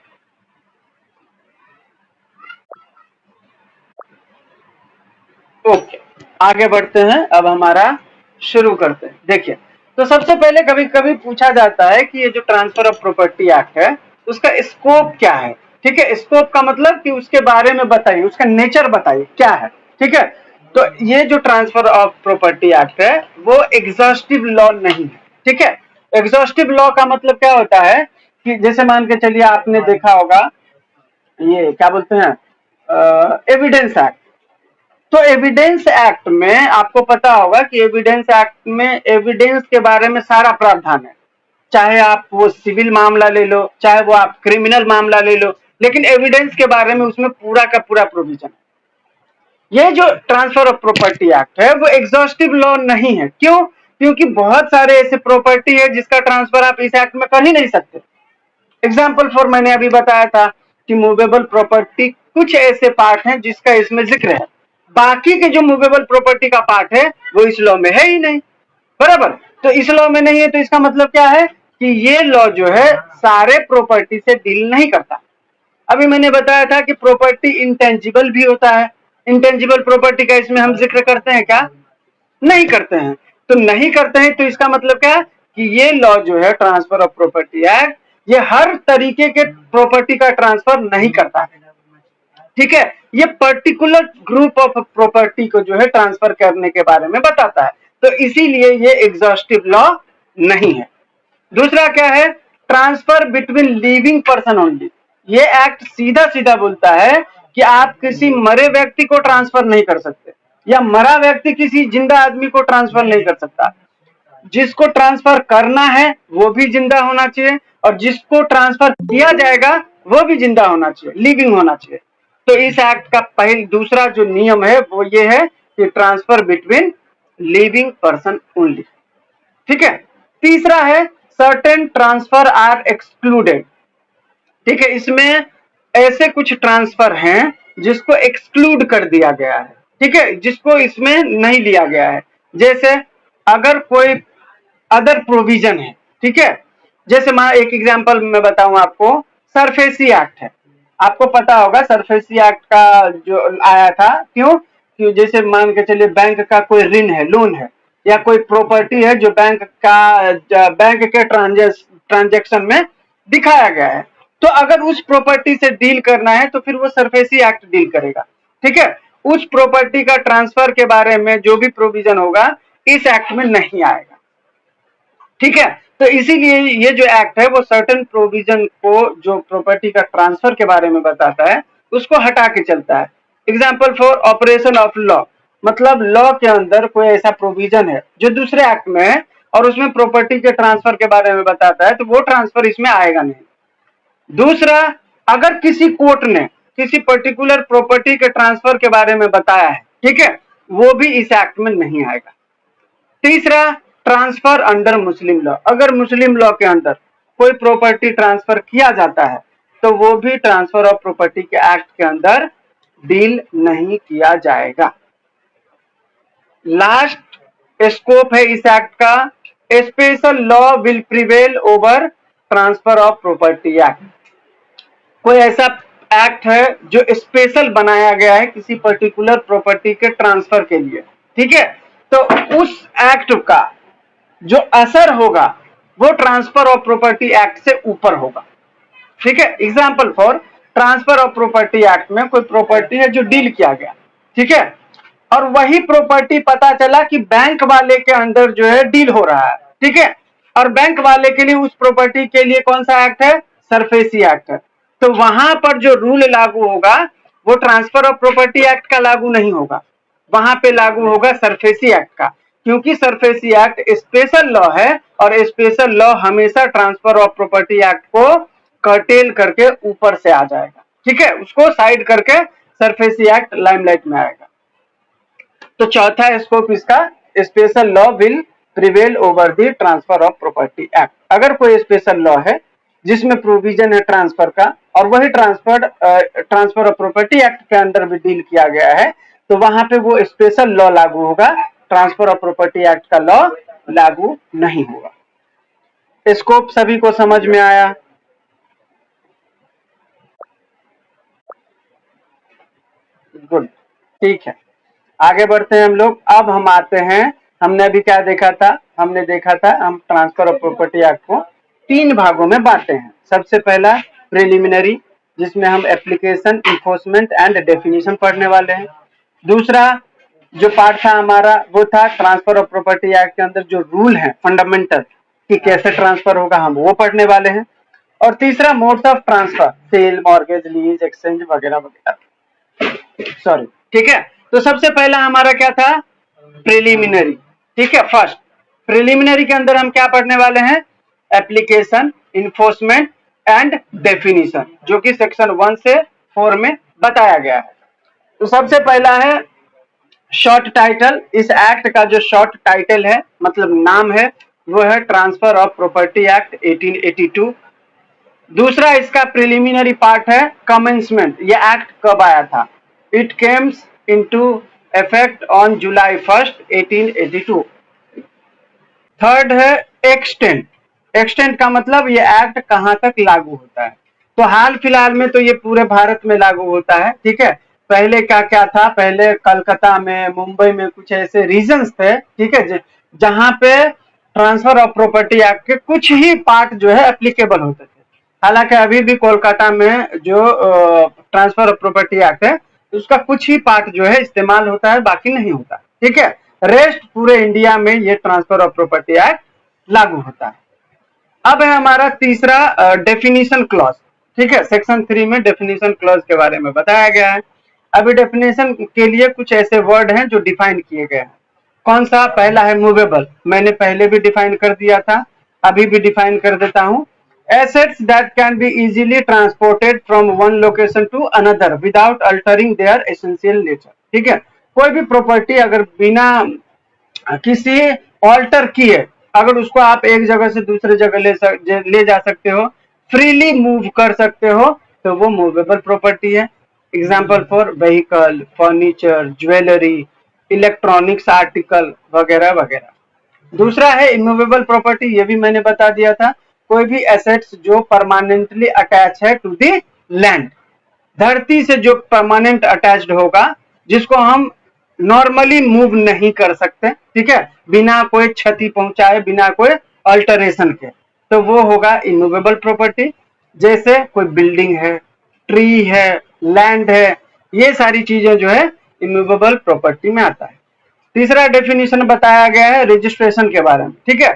ओके, आगे बढ़ते हैं, अब हमारा शुरू करते हैं। देखिए, तो सबसे पहले कभी कभी पूछा जाता है कि ये जो ट्रांसफर ऑफ प्रॉपर्टी एक्ट है उसका स्कोप क्या है। ठीक है, स्कोप का मतलब कि उसके बारे में बताइए, उसका नेचर बताइए क्या है। ठीक है, तो ये जो ट्रांसफर ऑफ प्रॉपर्टी एक्ट है वो एग्जॉस्टिव लॉ नहीं है। ठीक है, एग्जॉस्टिव लॉ का मतलब क्या होता है कि जैसे मान के चलिए आपने देखा होगा ये क्या बोलते हैं एविडेंस एक्ट। तो एविडेंस एक्ट में आपको पता होगा कि एविडेंस एक्ट में एविडेंस के बारे में सारा प्रावधान है, चाहे आप वो सिविल मामला ले लो, चाहे वो आप क्रिमिनल मामला ले लो, लेकिन एविडेंस के बारे में उसमें पूरा का पूरा प्रोविजन है। ये जो ट्रांसफर ऑफ प्रॉपर्टी एक्ट है वो एग्जॉस्टिव लॉ नहीं है। क्यों? क्योंकि बहुत सारे ऐसे प्रॉपर्टी है जिसका ट्रांसफर आप इस एक्ट में कर ही नहीं सकते। एग्जाम्पल फॉर मैंने अभी बताया था कि मूवेबल प्रॉपर्टी कुछ ऐसे पार्ट हैं जिसका इसमें जिक्र है, बाकी के जो मूवेबल प्रॉपर्टी का पार्ट है वो इस लॉ में है ही नहीं। बराबर, तो इस लॉ में नहीं है तो इसका मतलब क्या है कि ये लॉ जो है सारे प्रॉपर्टी से डील नहीं करता। अभी मैंने बताया था कि प्रॉपर्टी इंटेंजिबल भी होता है, इंटेंजिबल प्रॉपर्टी का इसमें हम जिक्र करते हैं क्या? नहीं करते हैं। तो नहीं करते हैं तो इसका मतलब क्या है कि ये लॉ जो है ट्रांसफर ऑफ प्रॉपर्टी एक्ट ये हर तरीके के प्रॉपर्टी का ट्रांसफर नहीं करता है। ठीक है, ये पर्टिकुलर ग्रुप ऑफ प्रॉपर्टी को जो है ट्रांसफर करने के बारे में बताता है, तो इसीलिए ये एग्जॉस्टिव लॉ नहीं है। दूसरा क्या है, transfer between living person only. ये एक्ट सीधा सीधा बोलता है कि आप किसी मरे व्यक्ति को ट्रांसफर नहीं कर सकते, या मरा व्यक्ति किसी जिंदा आदमी को ट्रांसफर नहीं कर सकता। जिसको ट्रांसफर करना है वो भी जिंदा होना चाहिए, और जिसको ट्रांसफर किया जाएगा वो भी जिंदा होना चाहिए, लिविंग होना चाहिए। तो इस एक्ट का दूसरा जो नियम है वो ये है कि transfer between living person only. ठीक है। तीसरा है सर्टेन ट्रांसफर आर एक्सक्लूडेड। ठीक है, इसमें ऐसे कुछ ट्रांसफर हैं जिसको एक्सक्लूड कर दिया गया है। ठीक है, जिसको इसमें नहीं लिया गया है। जैसे अगर कोई अदर प्रोविजन है, ठीक है, जैसे मैं एक एग्जांपल मैं बताऊं आपको, सरफेसी एक्ट है। आपको पता होगा सरफेसी एक्ट का जो आया था, क्यों? कि जैसे मान के चलिए बैंक का कोई ऋण है, लोन है, या कोई प्रॉपर्टी है जो बैंक के ट्रांजेक्शन में दिखाया गया है, तो अगर उस प्रॉपर्टी से डील करना है तो फिर वो सरफेसी एक्ट डील करेगा। ठीक है, उस प्रॉपर्टी का ट्रांसफर के बारे में जो भी प्रोविजन होगा इस एक्ट में नहीं आएगा। ठीक है, तो इसीलिए ये जो एक्ट है वो सर्टेन प्रोविजन को, जो प्रॉपर्टी का ट्रांसफर के बारे में बताता है, उसको हटा के चलता है। Example for operation of law, मतलब लॉ के अंदर कोई ऐसा प्रोविजन है जो दूसरे एक्ट में है और उसमें प्रॉपर्टी के ट्रांसफर के बारे में बताता है, तो वो ट्रांसफर इसमें आएगा नहीं। दूसरा, अगर किसी कोर्ट ने किसी पर्टिकुलर प्रॉपर्टी के ट्रांसफर के बारे में बताया है, ठीक है, वो भी इस एक्ट में नहीं आएगा। तीसरा, ट्रांसफर अंडर मुस्लिम लॉ, अगर मुस्लिम लॉ के अंदर कोई प्रॉपर्टी ट्रांसफर किया जाता है तो वो भी ट्रांसफर ऑफ प्रॉपर्टी के एक्ट के अंदर डील नहीं किया जाएगा। लास्ट स्कोप है इस एक्ट का, special law will prevail over transfer of property act. कोई ऐसा एक्ट है जो स्पेशल बनाया गया है किसी पर्टिकुलर प्रॉपर्टी के ट्रांसफर के लिए, ठीक है, तो उस एक्ट का जो असर होगा वो ट्रांसफर ऑफ प्रॉपर्टी एक्ट से ऊपर होगा। ठीक है, example for transfer of property act में कोई प्रॉपर्टी है जो डील किया गया, ठीक है, और वही प्रॉपर्टी पता चला कि बैंक वाले के अंदर जो है डील हो रहा है, ठीक है, और बैंक वाले के लिए उस प्रॉपर्टी के लिए कौन सा एक्ट है? सरफेसी एक्ट है। तो वहां पर जो रूल लागू होगा वो ट्रांसफर ऑफ प्रॉपर्टी एक्ट का लागू नहीं होगा, वहां पे लागू होगा सरफेसी एक्ट का, क्योंकि सरफेसी एक्ट स्पेशल लॉ है और स्पेशल लॉ हमेशा ट्रांसफर ऑफ प्रॉपर्टी एक्ट को कर्टेल करके ऊपर से आ जाएगा। ठीक है, उसको साइड करके सरफेसी एक्ट लाइमलाइट में आएगा। तो चौथा स्कोप इसका, special law will prevail over the transfer of property act. अगर कोई स्पेशल लॉ है जिसमें प्रोविजन है ट्रांसफर का और वही ट्रांसफर ऑफ प्रॉपर्टी एक्ट के अंदर भी डील किया गया है, तो वहां पे वो स्पेशल लॉ लागू होगा, ट्रांसफर ऑफ प्रॉपर्टी एक्ट का लॉ लागू नहीं होगा। स्कोप सभी को समझ में आया? गुड, ठीक है, आगे बढ़ते हैं हम लोग। अब हम आते हैं, हमने अभी क्या देखा था? हमने देखा था हम ट्रांसफर ऑफ प्रॉपर्टी एक्ट को 3 भागों में बांटते हैं। सबसे पहला प्रिलिमिनरी, जिसमें हम एप्लीकेशन, इन्फोर्समेंट एंड डेफिनेशन पढ़ने वाले हैं। दूसरा जो पार्ट था हमारा वो था ट्रांसफर ऑफ प्रॉपर्टी एक्ट के अंदर जो रूल है फंडामेंटल कि कैसे ट्रांसफर होगा, हम वो पढ़ने वाले हैं। और तीसरा modes of transfer, sale, mortgage, lease, exchange वगैरह वगैरह। सॉरी, ठीक है। तो सबसे पहला हमारा क्या था? प्रिलिमिनरी। ठीक है, फर्स्ट प्रिलिमिनरी के अंदर हम क्या पढ़ने वाले हैं? एप्लीकेशन, इन्फोर्समेंट एंड डेफिनेशन, जो कि सेक्शन 1 से 4 में बताया गया है। तो सबसे पहला है शॉर्ट टाइटल। इस एक्ट का जो शॉर्ट टाइटल है, मतलब नाम है, वो है ट्रांसफर ऑफ प्रॉपर्टी एक्ट 1882। दूसरा इसका प्रिलिमिनरी पार्ट है कमेंसमेंट। ये एक्ट कब आया था? It Kemps into effect on July 1, 1882। Third है एक्सटेंट। एक्सटेंट का मतलब ये एक्ट कहां तक लागू होता है। तो हाल फिलहाल में तो ये पूरे भारत में लागू होता है, ठीक है। पहले क्या क्या था? पहले कलकत्ता में, मुंबई में कुछ ऐसे रीजन्स थे, ठीक है, जहां पे ट्रांसफर ऑफ प्रॉपर्टी एक्ट के कुछ ही पार्ट जो है एप्लीकेबल होते थे। हालांकि अभी भी कोलकाता में जो ट्रांसफर ऑफ प्रॉपर्टी एक्ट है उसका कुछ ही पार्ट जो है इस्तेमाल होता है, बाकी नहीं होता, ठीक है। रेस्ट पूरे इंडिया में ये ट्रांसफर ऑफ प्रॉपर्टी एक्ट लागू होता है। अब है हमारा तीसरा डेफिनेशन क्लॉज, ठीक है। सेक्शन 3 में डेफिनेशन क्लॉज के बारे में बताया गया है। अभी डेफिनेशन के लिए कुछ ऐसे वर्ड हैं जो डिफाइन किए गए हैं। कौन सा? पहला है मूवेबल, मैंने पहले भी डिफाइन कर दिया था, अभी भी डिफाइन कर देता हूं। assets that can be easily transported from one location to another without altering their essential nature। ठीक है, कोई भी प्रॉपर्टी अगर बिना किसी ऑल्टर किए अगर उसको आप एक जगह से दूसरे जगह ले जा सकते हो, फ्रीली मूव कर सकते हो, तो वो मूवेबल प्रॉपर्टी है। Example for vehicle, furniture, jewellery, electronics article वगैरह वगैरह। दूसरा है इमूवेबल प्रॉपर्टी, ये भी मैंने बता दिया था, कोई भी एसेट्स जो परमानेंटली अटैच है टू दी लैंड, धरती से जो परमानेंट अटैच्ड होगा, जिसको हम नॉर्मली मूव नहीं कर सकते, ठीक है, बिना कोई क्षति पहुंचाए, बिना कोई अल्टरेशन के, तो वो होगा इमूवेबल प्रॉपर्टी। जैसे कोई बिल्डिंग है, ट्री है, लैंड है, ये सारी चीजें जो है इमूवेबल प्रॉपर्टी में आता है। तीसरा डेफिनेशन बताया गया है रजिस्ट्रेशन के बारे में। ठीक है,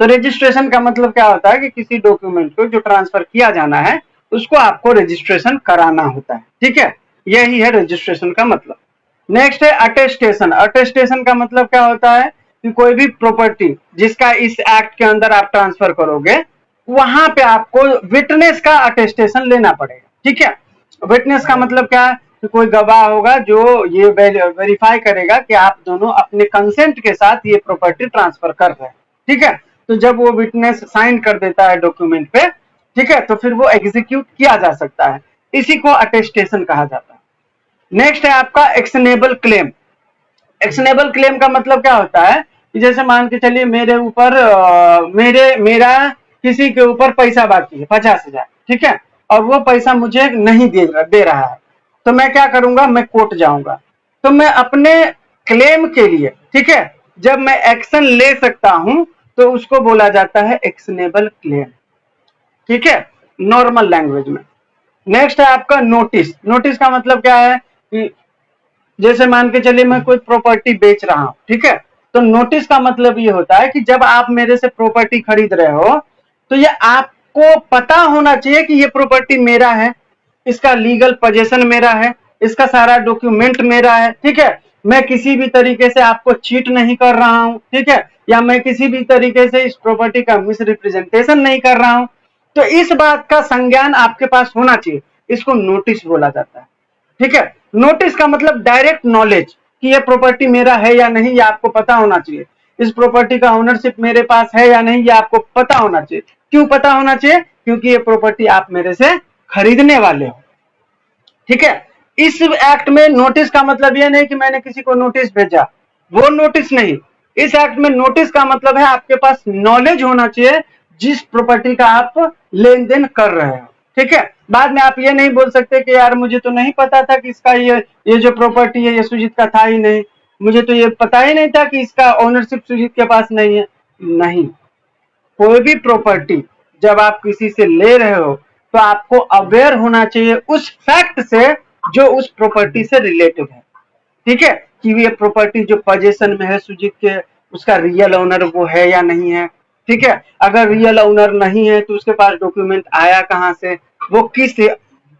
तो रजिस्ट्रेशन का मतलब क्या होता है कि किसी डॉक्यूमेंट को जो ट्रांसफर किया जाना है उसको आपको रजिस्ट्रेशन कराना होता है। ठीक है, यही है रजिस्ट्रेशन का मतलब। नेक्स्ट है अटेस्टेशन। अटेस्टेशन का मतलब क्या होता है कि कोई भी प्रॉपर्टी जिसका इस एक्ट के अंदर आप ट्रांसफर करोगे, वहां पे आपको विटनेस का अटेस्टेशन लेना पड़ेगा। ठीक है, विटनेस का मतलब क्या है कि कोई गवाह होगा जो ये वेरीफाई करेगा कि आप दोनों अपने कंसेंट के साथ ये प्रॉपर्टी ट्रांसफर कर रहे हैं। ठीक है, तो जब वो विटनेस साइन कर देता है डॉक्यूमेंट पे, ठीक है, तो फिर वो एग्जीक्यूट किया जा सकता है, इसी को अटेस्टेशन कहा जाता है। नेक्स्ट है आपका एक्शनेबल क्लेम। एक्शनेबल क्लेम का मतलब क्या होता है कि जैसे मान के चलिए मेरे ऊपर मेरा किसी के ऊपर पैसा बाकी है 50,000, ठीक है, और वो पैसा मुझे नहीं दे रहा है, तो मैं क्या करूंगा, मैं कोर्ट जाऊंगा, तो मैं अपने क्लेम के लिए, ठीक है, जब मैं एक्शन ले सकता हूं तो उसको बोला जाता है एक्शनेबल क्लेम। ठीक है, नॉर्मल लैंग्वेज में। नेक्स्ट है आपका नोटिस। नोटिस का मतलब क्या है कि जैसे मान के चलिए मैं कोई प्रॉपर्टी बेच रहा हूं, ठीक है, तो नोटिस का मतलब ये होता है कि जब आप मेरे से प्रॉपर्टी खरीद रहे हो तो ये आपको पता होना चाहिए कि ये प्रॉपर्टी मेरा है, इसका लीगल पोजीशन मेरा है, इसका सारा डॉक्यूमेंट मेरा है। ठीक है, मैं किसी भी तरीके से आपको चीट नहीं कर रहा हूं, ठीक है, या मैं किसी भी तरीके से इस प्रॉपर्टी का मिस रिप्रेजेंटेशन नहीं कर रहा हूं, तो इस बात का संज्ञान आपके पास होना चाहिए, इसको नोटिस बोला जाता है। ठीक है, नोटिस का मतलब डायरेक्ट नॉलेज कि ये प्रॉपर्टी मेरा है या नहीं, ये आपको पता होना चाहिए, इस प्रॉपर्टी का ओनरशिप मेरे पास है या नहीं, ये आपको पता होना चाहिए। क्यों पता होना चाहिए? क्योंकि ये प्रॉपर्टी आप मेरे से खरीदने वाले हो। ठीक है, इस एक्ट में नोटिस का मतलब ये नहीं कि मैंने किसी को नोटिस भेजा, वो नोटिस नहीं। इस एक्ट में नोटिस का मतलब है आपके पास नॉलेज होना चाहिए जिस प्रॉपर्टी का आप लेन देन कर रहे हो। ठीक है, बाद में आप ये नहीं बोल सकते कि यार मुझे तो नहीं पता था कि इसका ये जो प्रॉपर्टी है ये सुजीत का था ही नहीं, मुझे तो ये पता ही नहीं था कि इसका ओनरशिप सुजीत के पास नहीं है। नहीं, कोई भी प्रॉपर्टी जब आप किसी से ले रहे हो तो आपको अवेयर होना चाहिए उस फैक्ट से जो उस प्रॉपर्टी से रिलेटेड है। ठीक है, कि ये प्रॉपर्टी जो पोजीशन में है सुजीत के, उसका रियल ओनर वो है या नहीं है। ठीक है, अगर रियल ओनर नहीं है तो उसके पास डॉक्यूमेंट आया कहां से, वो किस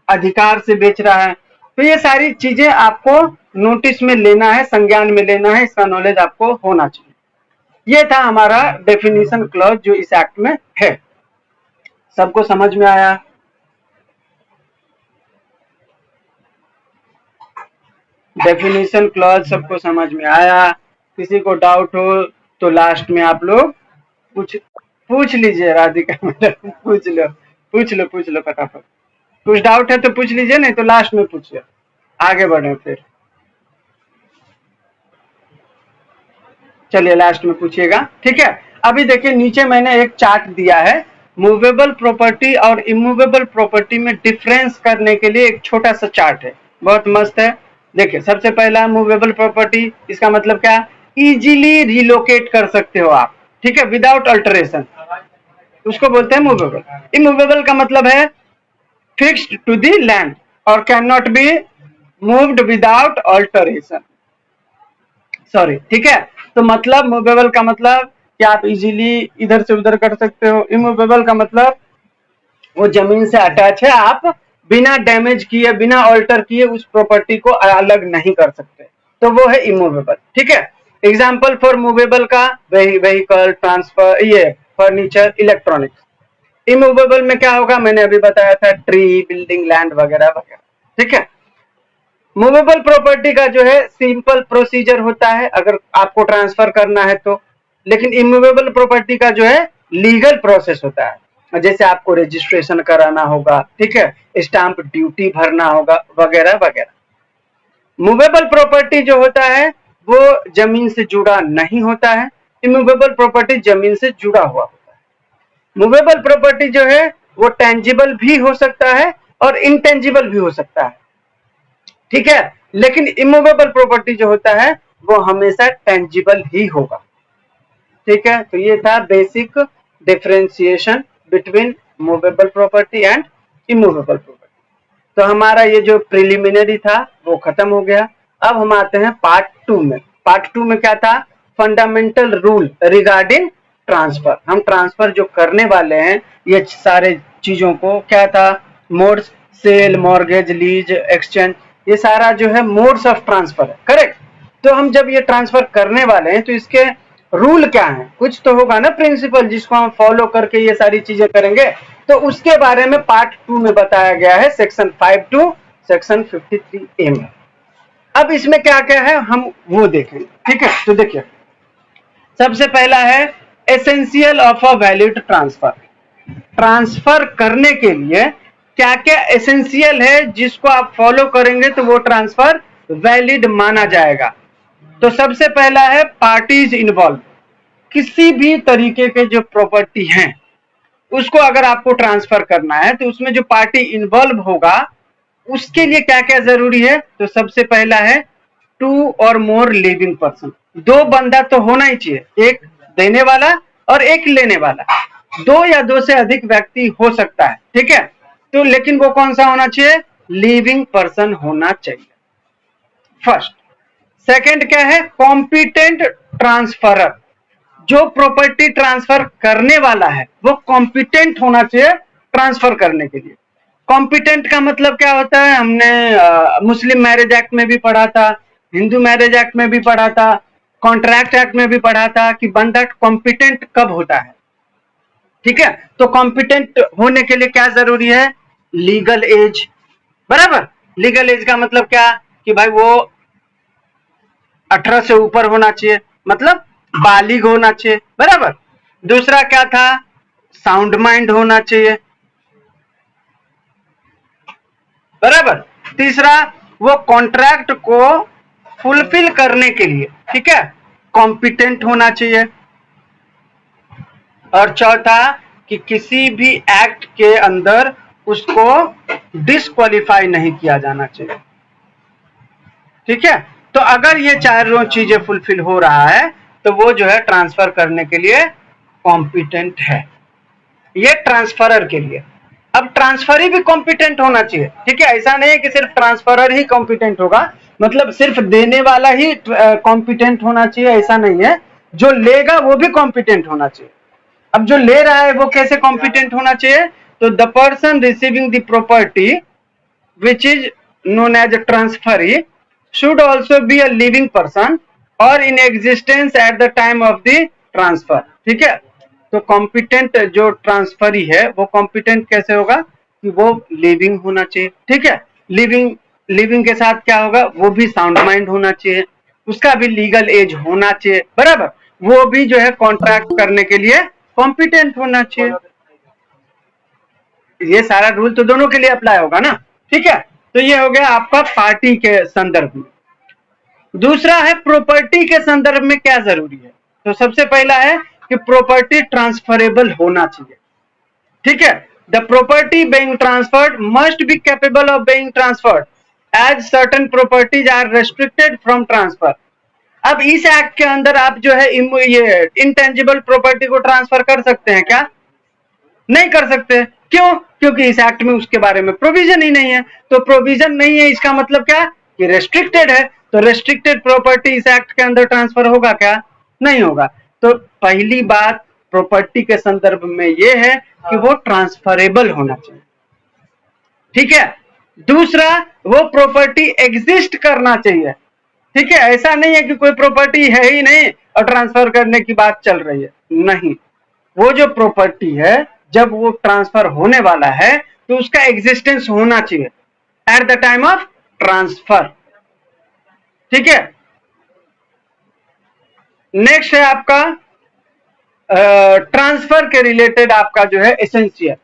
अधिकार से बेच रहा है, तो ये सारी चीजें आपको नोटिस में लेना है, संज्ञान में लेना है, इसका नॉलेज आपको होना चाहिए। ये था हमारा डेफिनेशन क्लॉज जो इस एक्ट में है। सबको समझ में आया? डेफिनेशन क्लॉज सबको समझ में आया? किसी को डाउट हो तो लास्ट में आप लोग पूछ लीजिए। राधिका मैडम पूछ लो फटाफट। कुछ डाउट है तो पूछ लीजिए, नहीं तो लास्ट में पूछिए, आगे बढ़े फिर। चलिए लास्ट में पूछिएगा। ठीक है, अभी देखिए नीचे मैंने एक चार्ट दिया है, मूवेबल प्रॉपर्टी और इमूवेबल प्रॉपर्टी में डिफरेंस करने के लिए एक छोटा सा चार्ट है, बहुत मस्त है। देखिए सबसे पहला मूवेबल प्रॉपर्टी, इसका मतलब क्या, इजीली रिलोकेट कर सकते हो आप, ठीक है, विदाउट अल्टरेशन, उसको बोलते हैं मूवेबल। इमूवेबल का मतलब है फिक्स्ड टू द लैंड और can not be moved without alteration, sorry. ठीक है, तो मतलब मूवेबल का मतलब कि आप इजीली इधर से उधर कर सकते हो। इमूवेबल का मतलब वो जमीन से अटैच है, आप बिना डैमेज किए, बिना ऑल्टर किए उस प्रॉपर्टी को अलग नहीं कर सकते, तो वो है इमूवेबल। ठीक है, एग्जाम्पल फॉर मूवेबल का व्हीकल, ट्रांसफर, ये फर्नीचर, इलेक्ट्रॉनिक्स। इमूवेबल में क्या होगा, मैंने अभी बताया था, ट्री, बिल्डिंग, लैंड वगैरह वगैरह, ठीक है। मूवेबल प्रॉपर्टी का जो है सिंपल प्रोसीजर होता है अगर आपको ट्रांसफर करना है तो, लेकिन इमूवेबल प्रॉपर्टी का जो है लीगल प्रोसेस होता है, जैसे आपको रजिस्ट्रेशन कराना होगा, ठीक है, स्टाम्प ड्यूटी भरना होगा वगैरह वगैरह। मूवेबल प्रॉपर्टी जो होता है वो जमीन से जुड़ा नहीं होता है, इमूवेबल प्रॉपर्टी जमीन से जुड़ा हुआ होता है। मूवेबल प्रॉपर्टी जो है वो टेंजिबल भी हो सकता है और इनटेंजिबल भी हो सकता है, ठीक है, लेकिन इमूवेबल प्रॉपर्टी जो होता है वो हमेशा टेंजिबल ही होगा, ठीक है। तो ये था basic differentiation between movable property and immovable property. तो हमारा ये जो प्रिलिमिनरी था वो खत्म हो गया। अब हम आते हैं पार्ट 2 में। पार्ट 2 में क्या था, फंडामेंटल रूल रिगार्डिंग ट्रांसफर। हम ट्रांसफर जो करने वाले हैं ये सारे चीजों को, क्या था, modes, sale, mortgage, lease, exchange, ये सारा जो है मोड्स ऑफ ट्रांसफर है, करेक्ट। तो हम जब ये ट्रांसफर करने वाले हैं तो इसके रूल क्या है, कुछ तो होगा ना प्रिंसिपल जिसको हम फॉलो करके ये सारी चीजें करेंगे, तो उसके बारे में पार्ट 2 में बताया गया है, सेक्शन 5 टू सेक्शन 53A में। अब इसमें क्या क्या है हम वो देखेंगे, ठीक है। तो देखिए, सबसे पहला है essential of a valid transfer. Transfer करने के लिए क्या क्या एसेंशियल है जिसको आप फॉलो करेंगे तो वो ट्रांसफर वैलिड माना जाएगा। तो सबसे पहला है पार्टीज इन्वॉल्व। किसी भी तरीके के जो प्रॉपर्टी हैं उसको अगर आपको ट्रांसफर करना है तो उसमें जो पार्टी इन्वॉल्व होगा उसके लिए क्या क्या जरूरी है। तो सबसे पहला है 2 और मोर लिविंग पर्सन। 2 बंदा तो होना ही चाहिए, एक देने वाला और एक लेने वाला। 2 या 2 से अधिक व्यक्ति हो सकता है, ठीक है। तो लेकिन वो कौन सा होना चाहिए, लिविंग पर्सन होना चाहिए, फर्स्ट। सेकंड क्या है, कॉम्पिटेंट ट्रांसफरर। जो प्रॉपर्टी ट्रांसफर करने वाला है वो कॉम्पिटेंट होना चाहिए ट्रांसफर करने के लिए। कॉम्पिटेंट का मतलब क्या होता है, हमने मुस्लिम मैरिज एक्ट में भी पढ़ा था, हिंदू मैरिज एक्ट में भी पढ़ा था, कॉन्ट्रैक्ट एक्ट में भी पढ़ा था कि बंदा कॉम्पिटेंट कब होता है, ठीक है। तो कॉम्पिटेंट होने के लिए क्या जरूरी है, लीगल एज, बराबर। लीगल एज का मतलब क्या कि भाई वो 18 से ऊपर होना चाहिए, मतलब बालिग होना चाहिए, बराबर। दूसरा क्या था, साउंड माइंड होना चाहिए, बराबर। तीसरा, वो कॉन्ट्रैक्ट को फुलफिल करने के लिए, ठीक है, कॉम्पिटेंट होना चाहिए। और चौथा कि किसी भी एक्ट के अंदर उसको डिस्क्वालीफाई नहीं किया जाना चाहिए, ठीक है। तो अगर ये चारों चीजें फुलफिल हो रहा है तो वो जो है ट्रांसफर करने के लिए कॉम्पिटेंट है, ये ट्रांसफरर के लिए। अब ट्रांसफर ही भी कॉम्पिटेंट होना चाहिए, ठीक है। ऐसा नहीं है कि सिर्फ ट्रांसफरर ही कॉम्पिटेंट होगा, मतलब सिर्फ देने वाला ही कॉम्पिटेंट होना चाहिए, ऐसा नहीं है। जो लेगा वो भी कॉम्पिटेंट होना चाहिए। अब जो ले रहा है वो कैसे कॉम्पिटेंट होना चाहिए, तो the person receiving the property which is known as a transferee should also be a living person or in existence at the time of the transfer, ठीक है। तो कॉम्पिटेंट जो ट्रांसफरी है वो कॉम्पिटेंट कैसे होगा कि वो लिविंग होना चाहिए, ठीक है। लिविंग के साथ क्या होगा, वो भी साउंड माइंड होना चाहिए, उसका भी लीगल एज होना चाहिए, बराबर। वो भी जो है कॉन्ट्रैक्ट करने के लिए कॉम्पिटेंट होना चाहिए। ये सारा रूल तो दोनों के लिए अप्लाई होगा ना, ठीक है। तो ये हो गया आपका पार्टी के संदर्भ में। दूसरा है प्रॉपर्टी के संदर्भ में क्या जरूरी है। तो सबसे पहला है कि प्रॉपर्टी ट्रांसफरेबल होना चाहिए, ठीक है। The property being transferred must be capable of being transferred as certain properties are restricted from transfer. अब इस एक्ट के अंदर आप जो है ये इंटेंजिबल प्रॉपर्टी को ट्रांसफर कर सकते हैं क्या, नहीं कर सकते। क्यों, क्योंकि इस एक्ट में उसके बारे में प्रोविजन ही नहीं है। तो प्रोविजन नहीं है इसका मतलब क्या कि रेस्ट्रिक्टेड है। तो रेस्ट्रिक्टेड प्रॉपर्टी इस एक्ट के अंदर ट्रांसफर होगा क्या, नहीं होगा। तो पहली बात प्रॉपर्टी के संदर्भ में यह है कि वो ट्रांसफरेबल होना चाहिए, ठीक है। दूसरा, वो प्रॉपर्टी एग्जिस्ट करना चाहिए, ठीक है। ऐसा नहीं है कि कोई प्रॉपर्टी है ही नहीं और ट्रांसफर करने की बात चल रही है, नहीं। वो जो प्रॉपर्टी है जब वो ट्रांसफर होने वाला है तो उसका एग्जिस्टेंस होना चाहिए at the time of transfer. ठीक है, नेक्स्ट है आपका ट्रांसफर के रिलेटेड आपका जो है एसेंशियल।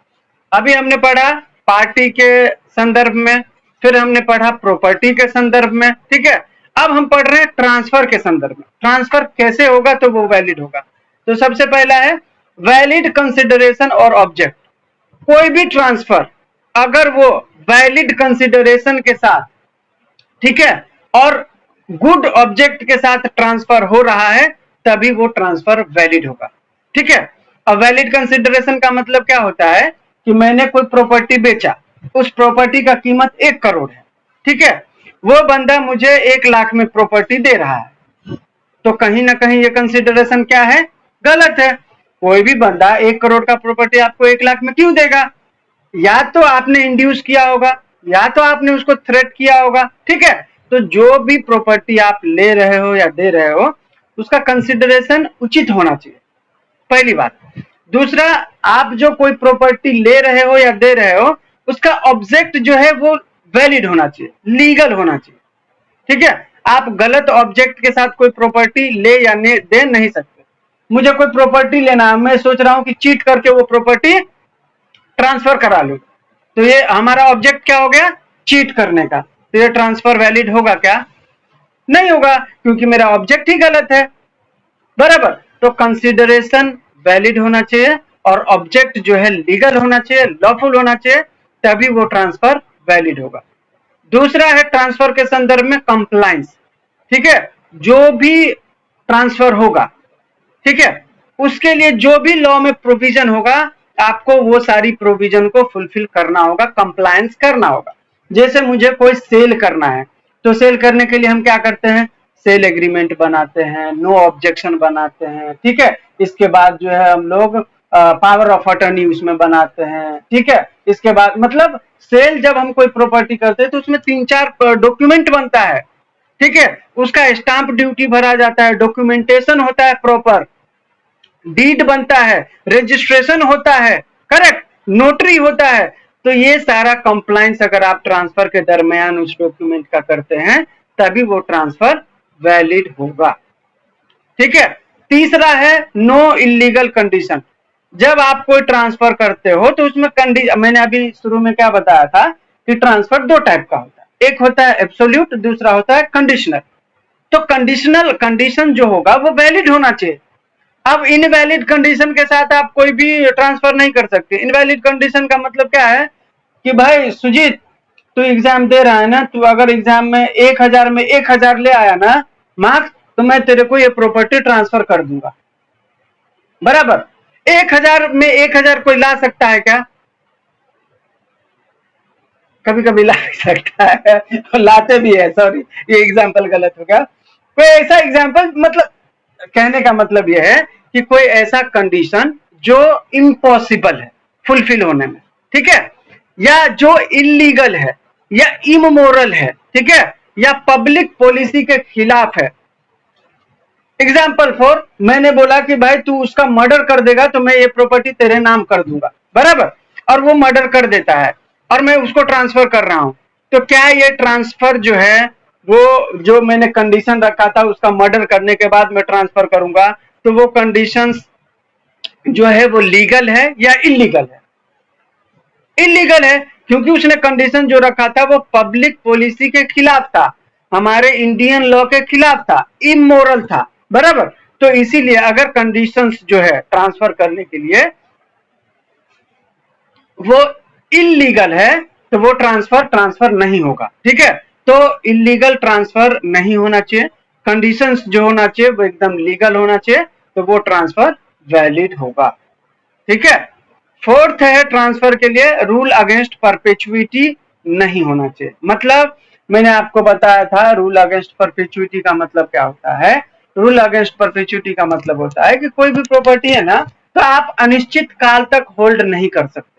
अभी हमने पढ़ा पार्टी के संदर्भ में, फिर हमने पढ़ा प्रॉपर्टी के संदर्भ में। ठीक है, अब हम पढ़ रहे हैं ट्रांसफर के संदर्भ में। ट्रांसफर कैसे होगा तो वो वैलिड होगा। तो सबसे पहला है वैलिड कंसिडरेशन और ऑब्जेक्ट। कोई भी ट्रांसफर अगर वो वैलिड कंसिडरेशन के साथ, ठीक है, और गुड ऑब्जेक्ट के साथ ट्रांसफर हो रहा है तभी वो ट्रांसफर वैलिड होगा। ठीक है, अब वैलिड कंसिडरेशन का मतलब क्या होता है कि मैंने कोई प्रॉपर्टी बेचा, उस प्रॉपर्टी का कीमत 1 करोड़ है। ठीक है, वो बंदा मुझे 1 लाख में प्रॉपर्टी दे रहा है, तो कहीं ना कहीं ये कंसिडरेशन क्या है, गलत है। कोई भी बंदा 1 करोड़ का प्रॉपर्टी आपको 1 लाख में क्यों देगा? या तो आपने इंड्यूस किया होगा या तो आपने उसको थ्रेट किया होगा। ठीक है, तो जो भी प्रॉपर्टी आप ले रहे हो या दे रहे हो उसका कंसिडरेशन उचित होना चाहिए, पहली बात। दूसरा, आप जो कोई प्रॉपर्टी ले रहे हो या दे रहे हो उसका ऑब्जेक्ट जो है वो वैलिड होना चाहिए, लीगल होना चाहिए। ठीक है, आप गलत ऑब्जेक्ट के साथ कोई प्रॉपर्टी ले या दे नहीं सकते। मुझे कोई प्रॉपर्टी लेना है, मैं सोच रहा हूं कि चीट करके वो प्रॉपर्टी ट्रांसफर करा लूं, तो ये हमारा ऑब्जेक्ट क्या हो गया, चीट करने का। तो ये ट्रांसफर वैलिड होगा क्या? नहीं होगा, क्योंकि मेरा ऑब्जेक्ट ही गलत है। बराबर, तो कंसिडरेशन वैलिड होना चाहिए और ऑब्जेक्ट जो है लीगल होना चाहिए, लॉफुल होना चाहिए, तभी वो ट्रांसफर वैलिड होगा। दूसरा है ट्रांसफर के संदर्भ में कंप्लायंस। ठीक है, जो भी ट्रांसफर होगा, ठीक है, उसके लिए जो भी लॉ में प्रोविजन होगा आपको वो सारी प्रोविजन को फुलफिल करना होगा, कंप्लायंस करना होगा। जैसे मुझे कोई सेल करना है तो सेल करने के लिए हम क्या करते हैं, सेल एग्रीमेंट बनाते हैं, नो ऑब्जेक्शन बनाते हैं। ठीक है, इसके बाद जो है हम लोग पावर ऑफ अटर्नी उसमें बनाते हैं। ठीक है, इसके बाद मतलब सेल जब हम कोई प्रॉपर्टी करते हैं तो उसमें 3-4 डॉक्यूमेंट बनता है। ठीक है, उसका स्टाम्प ड्यूटी भरा जाता है, डॉक्यूमेंटेशन होता है प्रॉपर, डीड बनता है, रजिस्ट्रेशन होता है, करेक्ट, नोटरी होता है। तो ये सारा कंप्लायंस अगर आप ट्रांसफर के दरमियान उस डॉक्यूमेंट का करते हैं तभी वो ट्रांसफर वैलिड होगा। ठीक है, तीसरा है नो इलीगल कंडीशन। जब आप कोई ट्रांसफर करते हो तो उसमें कंडीशन, मैंने अभी शुरू में क्या बताया था कि ट्रांसफर 2 टाइप का होता है, एक होता है एब्सोल्यूट, दूसरा होता है कंडीशनल। तो कंडीशनल कंडीशन जो होगा वो वैलिड होना चाहिए। अब इनवैलिड कंडीशन के साथ आप कोई भी ट्रांसफर नहीं कर सकते। इनवैलिड कंडीशन का मतलब क्या है कि भाई सुजीत, तू एग्जाम दे रहा है ना, तू अगर एग्जाम में 1000 में 1000 ले आया ना मार्क्स, तो मैं तेरे को ये प्रॉपर्टी ट्रांसफर कर दूंगा। बराबर, 1000 में 1000 कोई ला सकता है क्या? कभी कभी ला सकता है, लाते भी है, सॉरी ये एग्जाम्पल गलत हो गया। कोई ऐसा एग्जाम्पल, मतलब कहने का मतलब यह है कि कोई ऐसा कंडीशन जो इम्पॉसिबल है फुलफिल होने में, ठीक है, या जो इलीगल है या इमोरल है, ठीक है, या पब्लिक पॉलिसी के खिलाफ है। एग्जाम्पल फॉर, मैंने बोला कि भाई तू उसका मर्डर कर देगा तो मैं ये प्रॉपर्टी तेरे नाम कर दूंगा, बराबर, और वो मर्डर कर देता है और मैं उसको ट्रांसफर कर रहा हूं, तो क्या ये ट्रांसफर जो है वो जो मैंने कंडीशन रखा था उसका मर्डर करने के बाद मैं ट्रांसफर करूंगा, तो वो कंडीशंस जो है वो लीगल है या इलीगल है? इलीगल है, क्योंकि उसने कंडीशन जो रखा था वो पब्लिक पॉलिसी के खिलाफ था, हमारे इंडियन लॉ के खिलाफ था, इमोरल था। बराबर, तो इसीलिए अगर कंडीशंस जो है ट्रांसफर करने के लिए वो इलीगल है तो वो ट्रांसफर नहीं होगा। ठीक है, तो इलीगल ट्रांसफर नहीं होना चाहिए, कंडीशंस जो होना चाहिए वो एकदम लीगल होना चाहिए, तो वो ट्रांसफर वैलिड होगा। ठीक है, फोर्थ है ट्रांसफर के लिए रूल अगेंस्ट परपेचुइटी नहीं होना चाहिए। मतलब मैंने आपको बताया था रूल अगेंस्ट परपेचुइटी का मतलब क्या होता है। रूल अगेंस्ट परपेचुइटी का मतलब होता है कि कोई भी प्रॉपर्टी है ना तो आप अनिश्चित काल तक होल्ड नहीं कर सकते।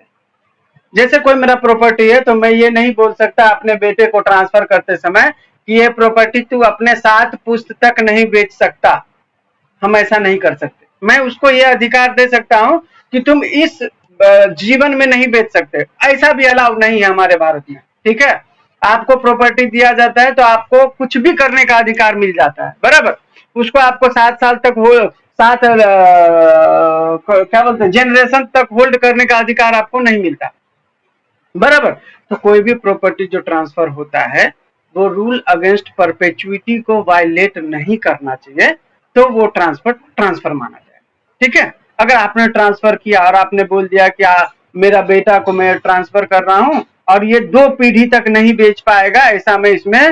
जैसे कोई मेरा प्रॉपर्टी है तो मैं ये नहीं बोल सकता अपने बेटे को ट्रांसफर करते समय कि ये प्रॉपर्टी तू अपने 7 पुश्त तक नहीं बेच सकता, हम ऐसा नहीं कर सकते। मैं उसको ये अधिकार दे सकता हूं कि तुम इस जीवन में नहीं बेच सकते, ऐसा भी अलाउ नहीं है हमारे भारत में। ठीक है, आपको प्रॉपर्टी दिया जाता है तो आपको कुछ भी करने का अधिकार मिल जाता है, बराबर। उसको आपको 7 साल तक हो 7 क्या बोलते हैं जनरेशन तक होल्ड करने का अधिकार आपको नहीं मिलता, बराबर। तो कोई भी प्रॉपर्टी जो ट्रांसफर होता है वो रूल अगेंस्ट परपेचुइटी को वायलेट नहीं करना चाहिए, तो वो ट्रांसफर माना जाए। ठीक है, अगर आपने ट्रांसफर किया और आपने बोल दिया कि मेरा बेटा को मैं ट्रांसफर कर रहा हूं और ये 2 पीढ़ी तक नहीं बेच पाएगा, ऐसा मैं इसमें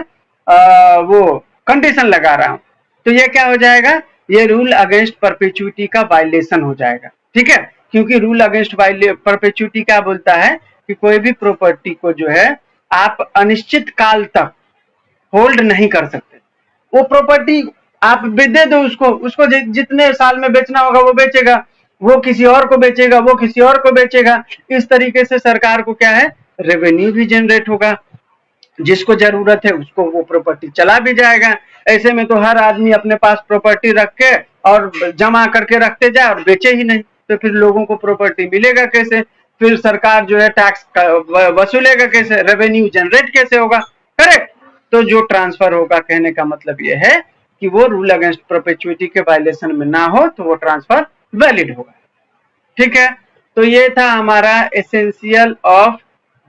वो कंडीशन लगा रहा हूं, तो ये क्या हो जाएगा, ये रूल अगेंस्ट परपेचुइटी का वायलेशन हो जाएगा। ठीक है, क्योंकि रूल अगेंस्ट परपेचुइटी क्या बोलता है कि कोई भी प्रॉपर्टी को जो है आप अनिश्चित काल तक होल्ड नहीं कर सकते। वो प्रॉपर्टी आप दे दो उसको, उसको जितने साल में बेचना होगा वो बेचेगा, वो किसी और को बेचेगा, वो किसी और को बेचेगा। इस तरीके से सरकार को क्या है, रेवेन्यू भी जनरेट होगा, जिसको जरूरत है उसको वो प्रॉपर्टी चला भी जाएगा। ऐसे में तो हर आदमी अपने पास प्रॉपर्टी रख के और जमा करके रखते जाए और बेचे ही नहीं, तो फिर लोगों को प्रॉपर्टी मिलेगा कैसे, फिर सरकार जो है टैक्स वसूलेगा कैसे, रेवेन्यू जनरेट कैसे होगा, करेक्ट। तो जो ट्रांसफर होगा, कहने का मतलब ये है कि वो रूल अगेंस्ट परपेचुइटी के वायलेशन में ना हो, तो वो ट्रांसफर वैलिड होगा। ठीक है, तो ये था हमारा essential of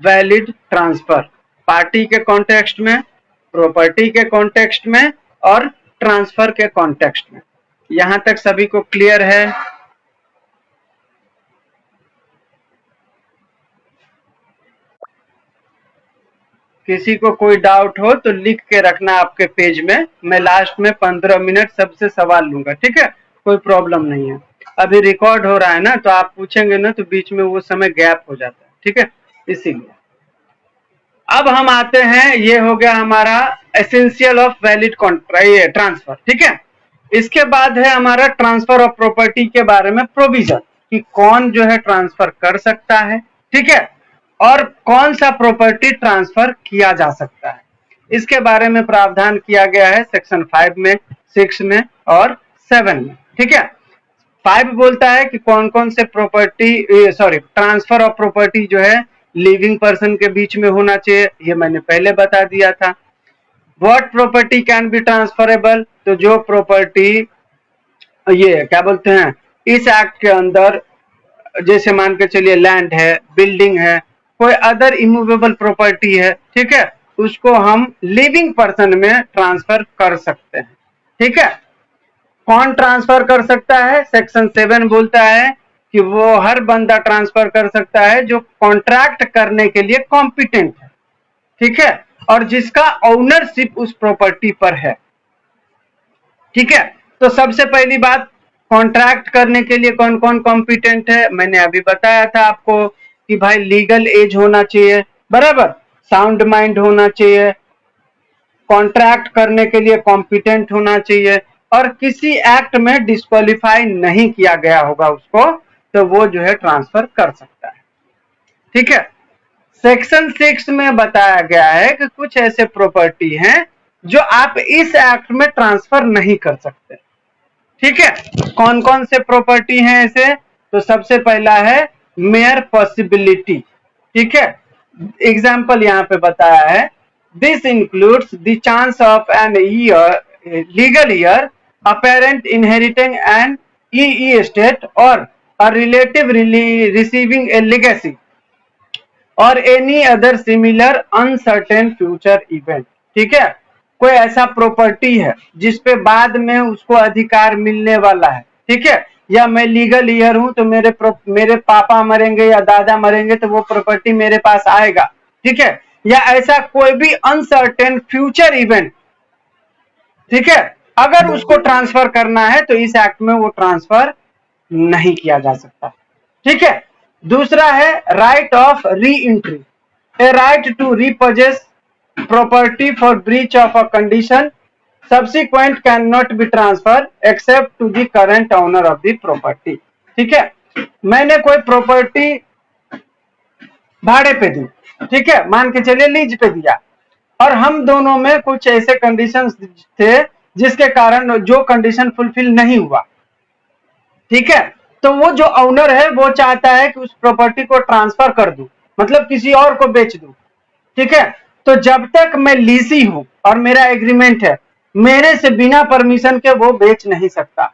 valid transfer, party के कॉन्टेक्स्ट में, प्रॉपर्टी के कॉन्टेक्स्ट में और ट्रांसफर के कॉन्टेक्स्ट में। यहां तक सभी को क्लियर है? किसी को कोई डाउट हो तो लिख के रखना आपके पेज में, मैं लास्ट में 15 मिनट सबसे सवाल लूंगा। ठीक है, कोई प्रॉब्लम नहीं है। अभी रिकॉर्ड हो रहा है ना, तो आप पूछेंगे ना तो बीच में वो समय गैप हो जाता है। ठीक है, इसीलिए अब हम आते हैं, ये हो गया हमारा एसेंशियल ऑफ वैलिड ट्रांसफर। ठीक है, इसके बाद है हमारा ट्रांसफर ऑफ प्रॉपर्टी के बारे में प्रोविजन, कि कौन जो है ट्रांसफर कर सकता है, ठीक है, और कौन सा प्रॉपर्टी ट्रांसफर किया जा सकता है। इसके बारे में प्रावधान किया गया है सेक्शन 5 में, 6 में और 7 में। ठीक है, 5 बोलता है कि कौन कौन से ट्रांसफर ऑफ प्रॉपर्टी जो है लिविंग पर्सन के बीच में होना चाहिए, ये मैंने पहले बता दिया था। What property can be transferable, तो जो प्रॉपर्टी ये क्या बोलते हैं इस एक्ट के अंदर, जैसे मान के चलिए लैंड है, बिल्डिंग है, कोई अदर इमूवेबल प्रॉपर्टी है, ठीक है, उसको हम लिविंग पर्सन में ट्रांसफर कर सकते हैं। ठीक है, कौन ट्रांसफर कर सकता है, सेक्शन 7 बोलता है कि वो हर बंदा ट्रांसफर कर सकता है जो कॉन्ट्रैक्ट करने के लिए कॉम्पिटेंट है। ठीक है, और जिसका ओनरशिप उस प्रॉपर्टी पर है। ठीक है, तो सबसे पहली बात, कॉन्ट्रैक्ट करने के लिए कौन कौन कॉम्पिटेंट है, मैंने अभी बताया था आपको कि भाई लीगल एज होना चाहिए, बराबर, साउंड माइंड होना चाहिए, कॉन्ट्रैक्ट करने के लिए कॉम्पिटेंट होना चाहिए, और किसी एक्ट में डिस्क्वालीफाई नहीं किया गया होगा उसको, तो वो जो है ट्रांसफर कर सकता है। ठीक है, सेक्शन 6 में बताया गया है कि कुछ ऐसे प्रॉपर्टी हैं जो आप इस एक्ट में ट्रांसफर नहीं कर सकते। ठीक है, कौन कौन से प्रॉपर्टी हैं ऐसे, तो सबसे पहला है मेयर पॉसिबिलिटी। ठीक है, एग्जाम्पल यहाँ पे बताया है, this includes the chance of an legal heir apparent inheriting an EE estate or a relative receiving a legacy or any other similar uncertain future event। ठीक है, कोई ऐसा प्रॉपर्टी है जिसपे बाद में उसको अधिकार मिलने वाला है, ठीक है, या मैं लीगल ईयर हूं तो मेरे पापा मरेंगे या दादा मरेंगे तो वो प्रॉपर्टी मेरे पास आएगा। ठीक है, या ऐसा कोई भी अनसर्टेन फ्यूचर इवेंट, ठीक है, अगर उसको ट्रांसफर करना है तो इस एक्ट में वो ट्रांसफर नहीं किया जा सकता। ठीक है, दूसरा है right of re entry, a right to repurchase property for breach of a condition subsequent can not be transfer except to the current owner of the property. ठीक है, मैंने कोई प्रॉपर्टी भाड़े पे दी, ठीक है, मान के चलिए लीज पे दिया, और हम दोनों में कुछ ऐसे कंडीशंस थे जिसके कारण जो कंडीशन फुलफिल नहीं हुआ। ठीक है, तो वो जो ओनर है वो चाहता है कि उस प्रॉपर्टी को ट्रांसफर कर दूं, मतलब किसी और को बेच दूं, ठीक है। तो जब तक मैं लीसी हूं और मेरा एग्रीमेंट है, मेरे से बिना परमिशन के वो बेच नहीं सकता,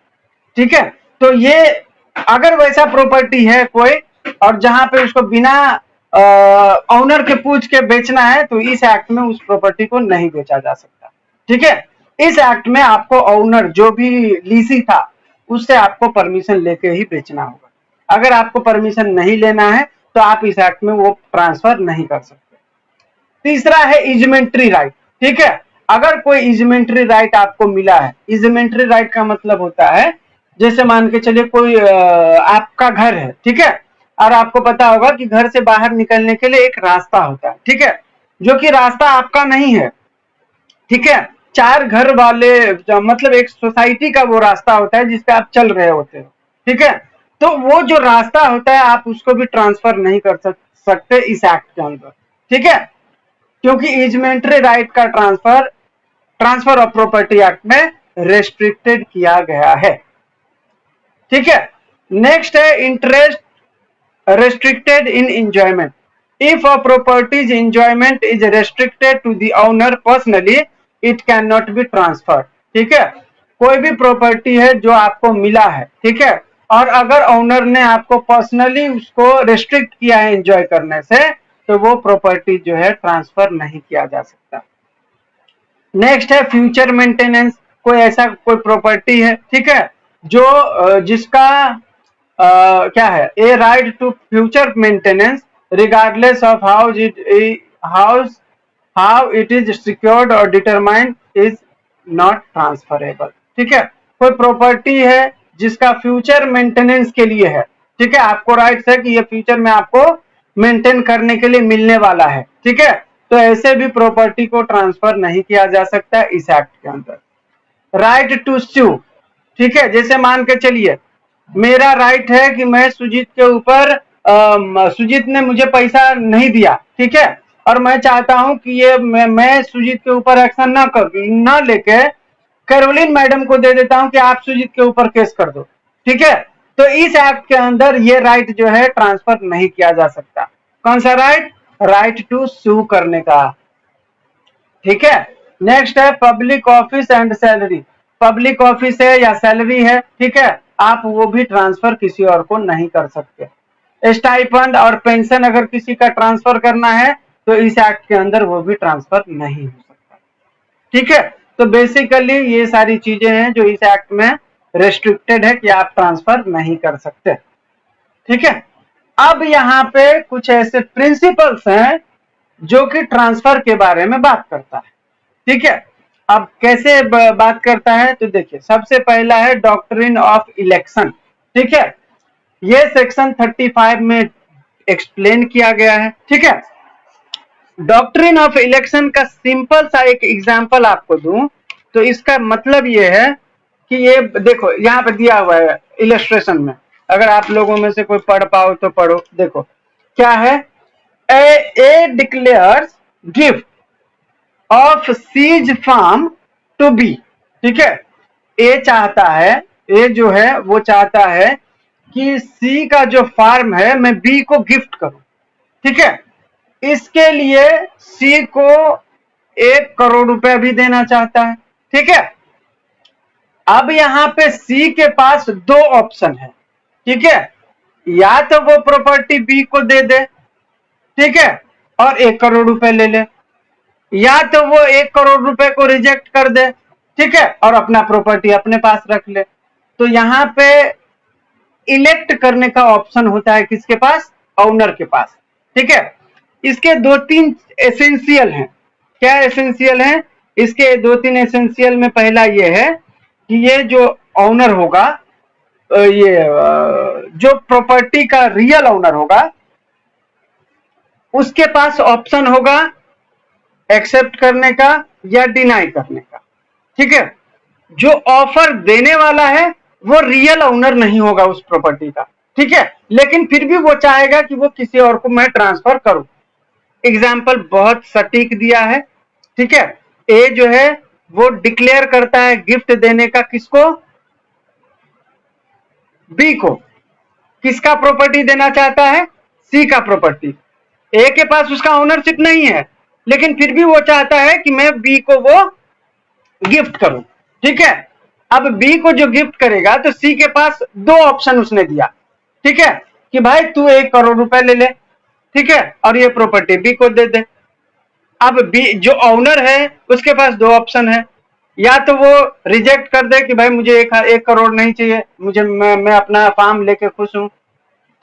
ठीक है। तो ये अगर वैसा प्रॉपर्टी है कोई और जहां पे उसको बिना ऑनर के पूछ के बेचना है, तो इस एक्ट में उस प्रॉपर्टी को नहीं बेचा जा सकता, ठीक है। इस एक्ट में आपको ऑनर जो भी लीसी था उससे आपको परमिशन लेके ही बेचना होगा। अगर आपको परमिशन नहीं लेना है तो आप इस एक्ट में वो ट्रांसफर नहीं कर सकते। तीसरा है इजमेंट्री राइट, ठीक है। अगर कोई इजमेंट्री राइट आपको मिला है, इजमेंट्री राइट का मतलब होता है, जैसे मान के चलिए कोई आपका घर है, ठीक है, और आपको पता होगा कि घर से बाहर निकलने के लिए एक रास्ता होता है, ठीक है, जो कि रास्ता आपका नहीं है, ठीक है। चार घर वाले मतलब एक सोसाइटी का वो रास्ता होता है जिसपे आप चल रहे होते हो, ठीक है। तो वो जो रास्ता होता है आप उसको भी ट्रांसफर नहीं कर सकते इस एक्ट के अंदर, ठीक है, क्योंकि इजमेंट्री राइट का ट्रांसफर ऑफ प्रॉपर्टी एक्ट में रेस्ट्रिक्टेड किया गया है, ठीक है। नेक्स्ट है interest restricted in enjoyment. If a property's enjoyment is restricted to the owner personally, it cannot be transferred. ठीक है, कोई भी प्रॉपर्टी है जो आपको मिला है, ठीक है, और अगर ओनर ने आपको पर्सनली उसको रेस्ट्रिक्ट किया है एंजॉय करने से, तो वो प्रॉपर्टी जो है ट्रांसफर नहीं किया जा सकता। नेक्स्ट है फ्यूचर मेंटेनेंस। कोई ऐसा कोई प्रॉपर्टी है, ठीक है, जो जिसका क्या है, a right to future maintenance regardless of how it is secured और डिटरमाइंड इज नॉट ट्रांसफरेबल, ठीक है। कोई प्रॉपर्टी है जिसका फ्यूचर मेंटेनेंस के लिए है, ठीक है, आपको राइट्स है कि ये फ्यूचर में आपको मेंटेन करने के लिए मिलने वाला है, ठीक है, तो ऐसे भी प्रॉपर्टी को ट्रांसफर नहीं किया जा सकता इस एक्ट के अंदर। राइट टू स्यू, ठीक है, जैसे मान के चलिए मेरा राइट है कि मैं सुजीत के ऊपर सुजीत ने मुझे पैसा नहीं दिया, ठीक है, और मैं चाहता हूं कि ये मैं सुजीत के ऊपर एक्शन ना लेके कैरोलिन मैडम को दे देता हूं कि आप सुजीत के ऊपर केस कर दो, ठीक है। तो इस एक्ट के अंदर ये राइट जो है ट्रांसफर नहीं किया जा सकता। कौन सा राइट? राइट टू सू करने का, ठीक है। नेक्स्ट है public office and salary. Public office है या सैलरी है, ठीक है, आप वो भी ट्रांसफर किसी और को नहीं कर सकते। स्टाइपेंड और पेंशन अगर किसी का ट्रांसफर करना है तो इस एक्ट के अंदर वो भी ट्रांसफर नहीं हो सकता, ठीक है। तो बेसिकली ये सारी चीजें हैं जो इस एक्ट में रेस्ट्रिक्टेड है कि आप ट्रांसफर नहीं कर सकते, ठीक है। अब यहाँ पे कुछ ऐसे प्रिंसिपल्स हैं जो कि ट्रांसफर के बारे में बात करता है, ठीक है। अब कैसे बात करता है तो देखिए, सबसे पहला है डॉक्ट्रिन ऑफ इलेक्शन, ठीक है, ये सेक्शन 35 में एक्सप्लेन किया गया है, ठीक है। डॉक्ट्रिन ऑफ इलेक्शन का सिंपल सा एक एग्जांपल आपको दूं तो इसका मतलब ये है कि ये देखो यहाँ पे दिया हुआ है इलस्ट्रेशन में, अगर आप लोगों में से कोई पढ़ पाओ तो पढ़ो। देखो क्या है, a declares gift of seize form to be, ठीक है। ए चाहता है, ए जो है वो चाहता है कि सी का जो फार्म है मैं बी को गिफ्ट करूं, ठीक है। इसके लिए सी को 1 करोड़ रुपया भी देना चाहता है, ठीक है। अब यहां पे सी के पास दो ऑप्शन है, ठीक है, या तो वो प्रॉपर्टी बी को दे दे, ठीक है, और 1 करोड़ रुपए ले ले, या तो वो 1 करोड़ रुपए को रिजेक्ट कर दे, ठीक है, और अपना प्रॉपर्टी अपने पास रख ले। तो यहाँ पे इलेक्ट करने का ऑप्शन होता है किसके पास? ओनर के पास, ठीक है। इसके 2-3 एसेंशियल हैं। क्या एसेंशियल है? इसके 2-3 एसेंशियल में पहला ये है कि ये जो ओनर होगा, ये जो प्रॉपर्टी का रियल ओनर होगा उसके पास ऑप्शन होगा एक्सेप्ट करने का या डिनाई करने का, ठीक है। जो ऑफर देने वाला है वो रियल ओनर नहीं होगा उस प्रॉपर्टी का, ठीक है, लेकिन फिर भी वो चाहेगा कि वो किसी और को मैं ट्रांसफर करूं। एग्जाम्पल बहुत सटीक दिया है, ठीक है। ए जो है वो डिक्लेयर करता है गिफ्ट देने का किसको? बी को, किसका प्रॉपर्टी देना चाहता है? सी का प्रॉपर्टी। ए के पास उसका ओनरशिप नहीं है, लेकिन फिर भी वो चाहता है कि मैं बी को वो गिफ्ट करूं। ठीक है, अब बी को जो गिफ्ट करेगा तो सी के पास दो ऑप्शन उसने दिया। ठीक है, कि भाई तू 1 करोड़ रुपए ले ले, ठीक है, और ये प्रॉपर्टी बी को दे दे। अब बी जो ऑनर है उसके पास दो ऑप्शन है, या तो वो रिजेक्ट कर दे कि भाई मुझे 1 करोड़ नहीं चाहिए, मुझे मैं अपना फार्म लेके खुश हूं।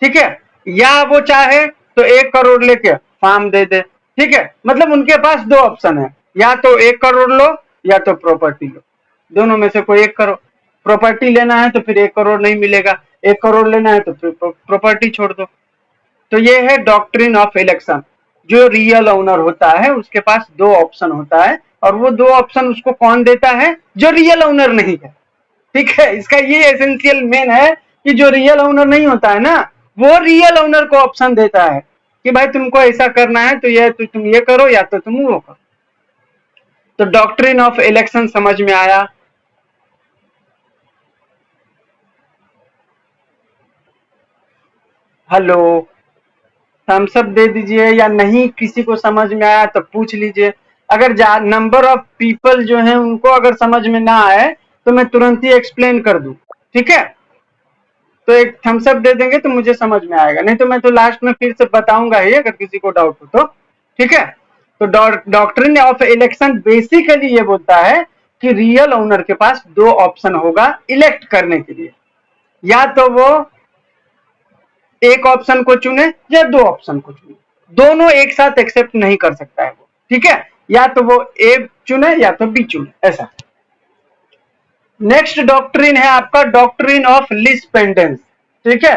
ठीक है, या वो चाहे तो 1 करोड़ लेके फार्म दे दे। ठीक है, मतलब उनके पास दो ऑप्शन है, या तो 1 करोड़ लो या तो प्रॉपर्टी लो, दोनों में से कोई एक करो। प्रॉपर्टी लेना है तो फिर 1 करोड़ नहीं मिलेगा, 1 करोड़ लेना है तो फिर प्रॉपर्टी छोड़ दो। तो ये है डॉक्ट्रिन ऑफ इलेक्शन। जो रियल ओनर होता है उसके पास दो ऑप्शन होता है, और वो दो ऑप्शन उसको कौन देता है? जो रियल ओनर नहीं है। ठीक है, इसका ये एसेंशियल मेन है कि जो रियल ओनर नहीं होता है ना, वो रियल ओनर को ऑप्शन देता है कि भाई तुमको ऐसा करना है तो ये तो तुम ये करो या तो तुम वो करो। तो डॉक्ट्रिन ऑफ इलेक्शन समझ में आया? हेलो, थम्स अप दे दीजिए, या नहीं किसी को समझ में आया तो पूछ लीजिए। अगर नंबर ऑफ पीपल जो है उनको अगर समझ में ना आए तो मैं तुरंत ही एक्सप्लेन कर दूं। ठीक है, तो एक थम्स अप दे देंगे तो मुझे समझ में आएगा, नहीं तो मैं तो लास्ट में फिर से बताऊंगा ही अगर किसी को डाउट हो तो। ठीक है, तो डॉक्ट्रिन ऑफ इलेक्शन बेसिकली ये बोलता है कि रियल ओनर के पास दो ऑप्शन होगा इलेक्ट करने के लिए, या तो वो एक ऑप्शन को चुने या दो ऑप्शन को चुने, दोनों एक साथ एक्सेप्ट नहीं कर सकता है वो। ठीक है, या तो वो ए चुने या तो बी चुने, ऐसा। नेक्स्ट डॉक्ट्रिन है आपका डॉक्ट्रिन ऑफ लीज पेंडेंस। ठीक है,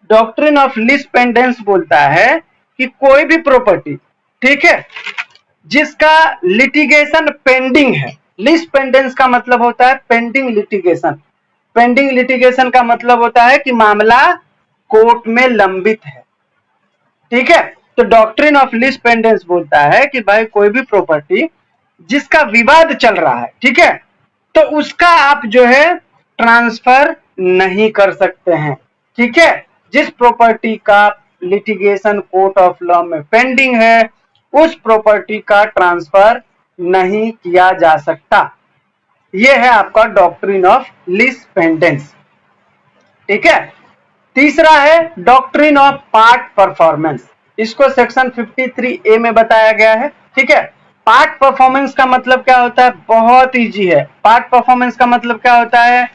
डॉक्ट्रिन ऑफ लीज पेंडेंस बोलता है कि कोई भी प्रॉपर्टी, ठीक है, जिसका लिटिगेशन पेंडिंग है। लीज पेंडेंस का मतलब होता है पेंडिंग लिटिगेशन। पेंडिंग लिटिगेशन का मतलब होता है कि मामला कोर्ट में लंबित है। ठीक है, तो डॉक्ट्रिन ऑफ लीज पेंडेंस बोलता है कि भाई कोई भी प्रॉपर्टी जिसका विवाद चल रहा है, ठीक है, तो उसका आप जो है ट्रांसफर नहीं कर सकते हैं। ठीक है, जिस प्रॉपर्टी का लिटिगेशन कोर्ट ऑफ लॉ में पेंडिंग है उस प्रॉपर्टी का ट्रांसफर नहीं किया जा सकता। यह है आपका डॉक्ट्रिन ऑफ लीज पेंडेंस। ठीक है, तीसरा है डॉक्ट्रिन ऑफ पार्ट परफॉर्मेंस। इसको सेक्शन 53A में बताया गया है। ठीक है, पार्ट परफॉर्मेंस का मतलब क्या होता है? बहुत इजी है। पार्ट परफॉर्मेंस का मतलब क्या होता है?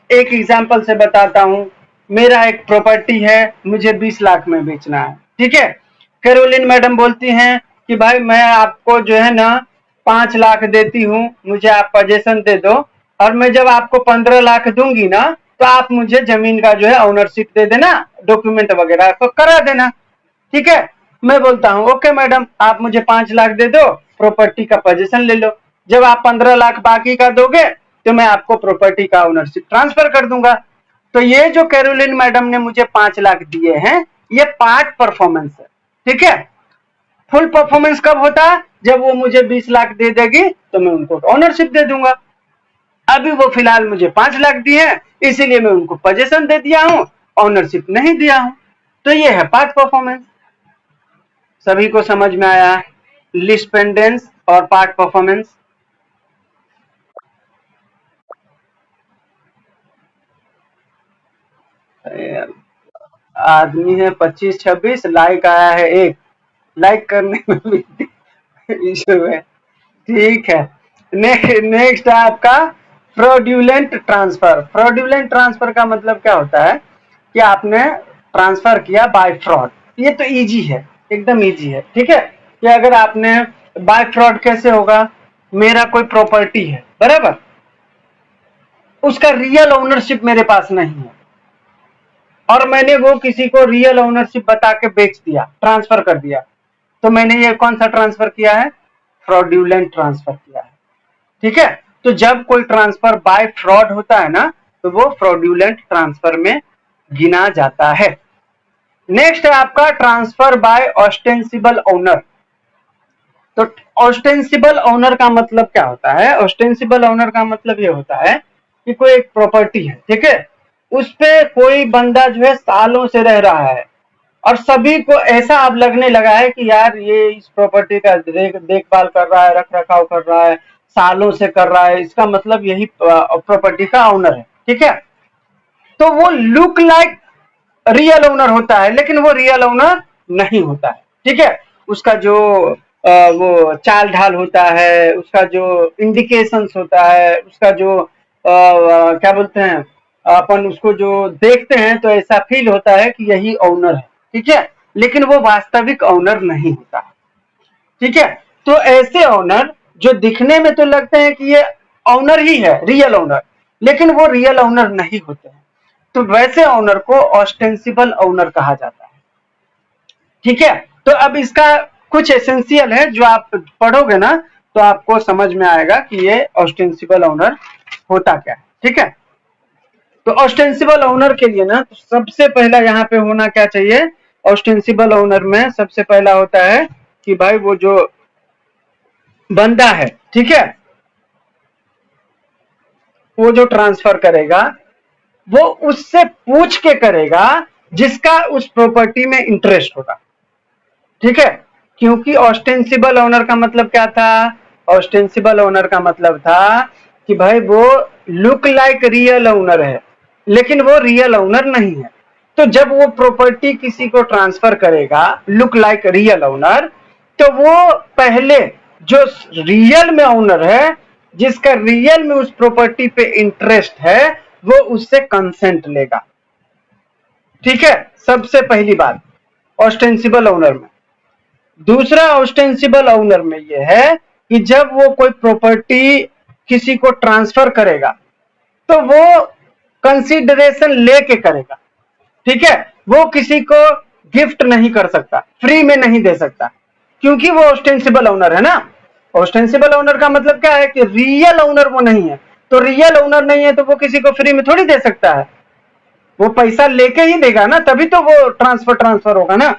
एक एग्जांपल से बताता हूं। मेरा एक प्रॉपर्टी है, मुझे 20 लाख में बेचना है। ठीक है, कैरोलिन मैडम बोलती हैं कि भाई मैं आपको जो है ना 5 लाख देती हूं, मुझे आप पोजीशन दे दो, और मैं जब आपको 15 लाख दूंगी ना तो आप मुझे जमीन का जो है ओनरशिप दे देना, डॉक्यूमेंट वगैरह को करा देना। ठीक है, मैं बोलता हूं ओके मैडम, आप मुझे 5 लाख दे दो, प्रॉपर्टी का पोजीशन ले लो। जब आप 15 लाख बाकी का दोगे तो मैं आपको प्रॉपर्टी का ओनरशिप ट्रांसफर कर दूंगा। तो ये जो कैरोलिन मैडम ने मुझे 5 लाख दिए हैं, ये पार्ट परफॉर्मेंस है। ठीक है, फुल परफॉर्मेंस कब होता है? जब वो मुझे 20 लाख दे देगी तो मैं उनको ओनरशिप दे दूंगा। अभी वो फिलहाल मुझे 5 लाख दिए हैं, इसीलिए मैं उनको पोजीशन दे दिया हूं, ओनरशिप नहीं दिया हूं। तो ये है पार्ट परफॉर्मेंस। सभी को समझ में आया लीज पेंडेंस और पार्ट परफॉर्मेंस? आदमी है 25-26, लाइक आया है 1, लाइक करने में भी इशू है। ठीक है, नेक्स्ट है आपका फ्रॉड्यूलेंट ट्रांसफर। फ्रॉड्यूलेंट ट्रांसफर का मतलब क्या होता है कि आपने ट्रांसफर किया बाय फ्रॉड। ये तो इजी है, एकदम इजी है। ठीक है, कि अगर आपने बाय फ्रॉड कैसे होगा? मेरा कोई प्रॉपर्टी है, बराबर, उसका रियल ओनरशिप मेरे पास नहीं है, और मैंने वो किसी को रियल ओनरशिप बता के बेच दिया, ट्रांसफर कर दिया, तो मैंने ये कौन सा ट्रांसफर किया है? फ्रॉड्यूलेंट ट्रांसफर किया है। ठीक है, तो जब कोई ट्रांसफर बाय फ्रॉड होता है ना तो वो फ्रॉड्यूलेंट ट्रांसफर में गिना जाता है। नेक्स्ट है आपका ट्रांसफर बाय ऑस्टेंसिबल ओनर। तो ऑस्टेंसिबल ओनर का मतलब क्या होता है? ऑस्टेंसिबल ओनर का मतलब ये होता है कि कोई एक प्रॉपर्टी है, ठीक है, उस पे कोई बंदा जो है सालों से रह रहा है और सभी को ऐसा अब लगने लगा है कि यार ये इस प्रॉपर्टी का देखभाल कर रहा है, रख रखाव कर रहा है, सालों से कर रहा है, इसका मतलब यही प्रॉपर्टी का ओनर है। ठीक है, तो वो लुक लाइक रियल ओनर होता है, लेकिन वो रियल ओनर नहीं होता है। ठीक है, उसका जो वो चाल ढाल होता है, उसका जो इंडिकेशंस होता है, उसका जो क्या बोलते हैं, अपन उसको जो देखते हैं तो ऐसा फील होता है कि यही ओनर है। ठीक है, लेकिन वो वास्तविक ओनर नहीं होता। ठीक है, तो ऐसे ओनर जो दिखने में तो लगते हैं कि ये ओनर ही है, रियल ओनर, लेकिन वो रियल ओनर नहीं होते हैं। तो वैसे ओनर को ऑस्टेंसिबल ओनर कहा जाता है। ठीक है, तो अब इसका कुछ एसेंशियल है जो आप पढ़ोगे ना तो आपको समझ में आएगा कि ये ऑस्टेंसिबल ओनर होता क्या है। ठीक है, तो ऑस्टेंसिबल ओनर के लिए ना तो सबसे पहला यहाँ पे होना क्या चाहिए, ऑस्टेंसिबल ओनर में सबसे पहला होता है कि भाई वो जो बंदा है, ठीक है, वो जो ट्रांसफर करेगा वो उससे पूछ के करेगा जिसका उस प्रॉपर्टी में इंटरेस्ट होगा। ठीक है, क्योंकि ऑस्टेंसिबल ओनर का मतलब क्या था, ऑस्टेंसिबल ओनर का मतलब था कि भाई वो लुक लाइक रियल ओनर है लेकिन वो रियल ओनर नहीं है। तो जब वो प्रॉपर्टी किसी को ट्रांसफर करेगा लुक लाइक रियल ओनर, तो वो पहले जो रियल में ओनर है, जिसका रियल में उस प्रॉपर्टी पे इंटरेस्ट है, वो उससे कंसेंट लेगा। ठीक है, सबसे पहली बात ऑस्टेंसिबल ओनर में। दूसरा ऑस्टेंसिबल ओनर में यह है कि जब वो कोई प्रॉपर्टी किसी को ट्रांसफर करेगा तो वो कंसीडरेशन लेके करेगा। ठीक है, वो किसी को गिफ्ट नहीं कर सकता, फ्री में नहीं दे सकता, क्योंकि वो ऑस्टेंसिबल ओनर है ना। ऑस्टेंसिबल ओनर का मतलब क्या है कि रियल ओनर वो नहीं है, तो रियल ओनर नहीं है तो वो किसी को फ्री में थोड़ी दे सकता है, वो पैसा लेके ही देगा ना, तभी तो वो ट्रांसफर होगा ना।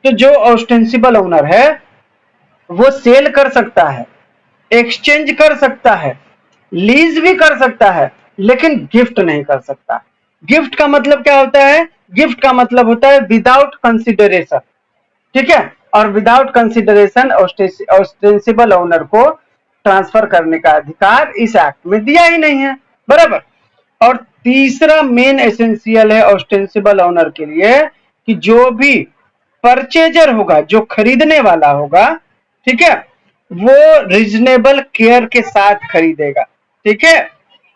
तो जो ऑस्टेंसिबल ओनर है वो सेल कर सकता है, एक्सचेंज कर सकता है, लीज भी कर सकता है, लेकिन गिफ्ट नहीं कर सकता। गिफ्ट का मतलब क्या होता है, गिफ्ट का मतलब होता है विदाउट कंसिडरेशन। ठीक है, और विदाउट कंसिडरेशन ऑस्टेंसिबल ओनर को ट्रांसफर करने का अधिकार इस एक्ट में दिया ही नहीं है, बराबर। और तीसरा मेन एसेंशियल है ऑस्टेंसिबल ओनर के लिए कि जो भी परचेजर होगा, जो खरीदने वाला होगा, ठीक है, वो रीजनेबल केयर के साथ खरीदेगा। ठीक है,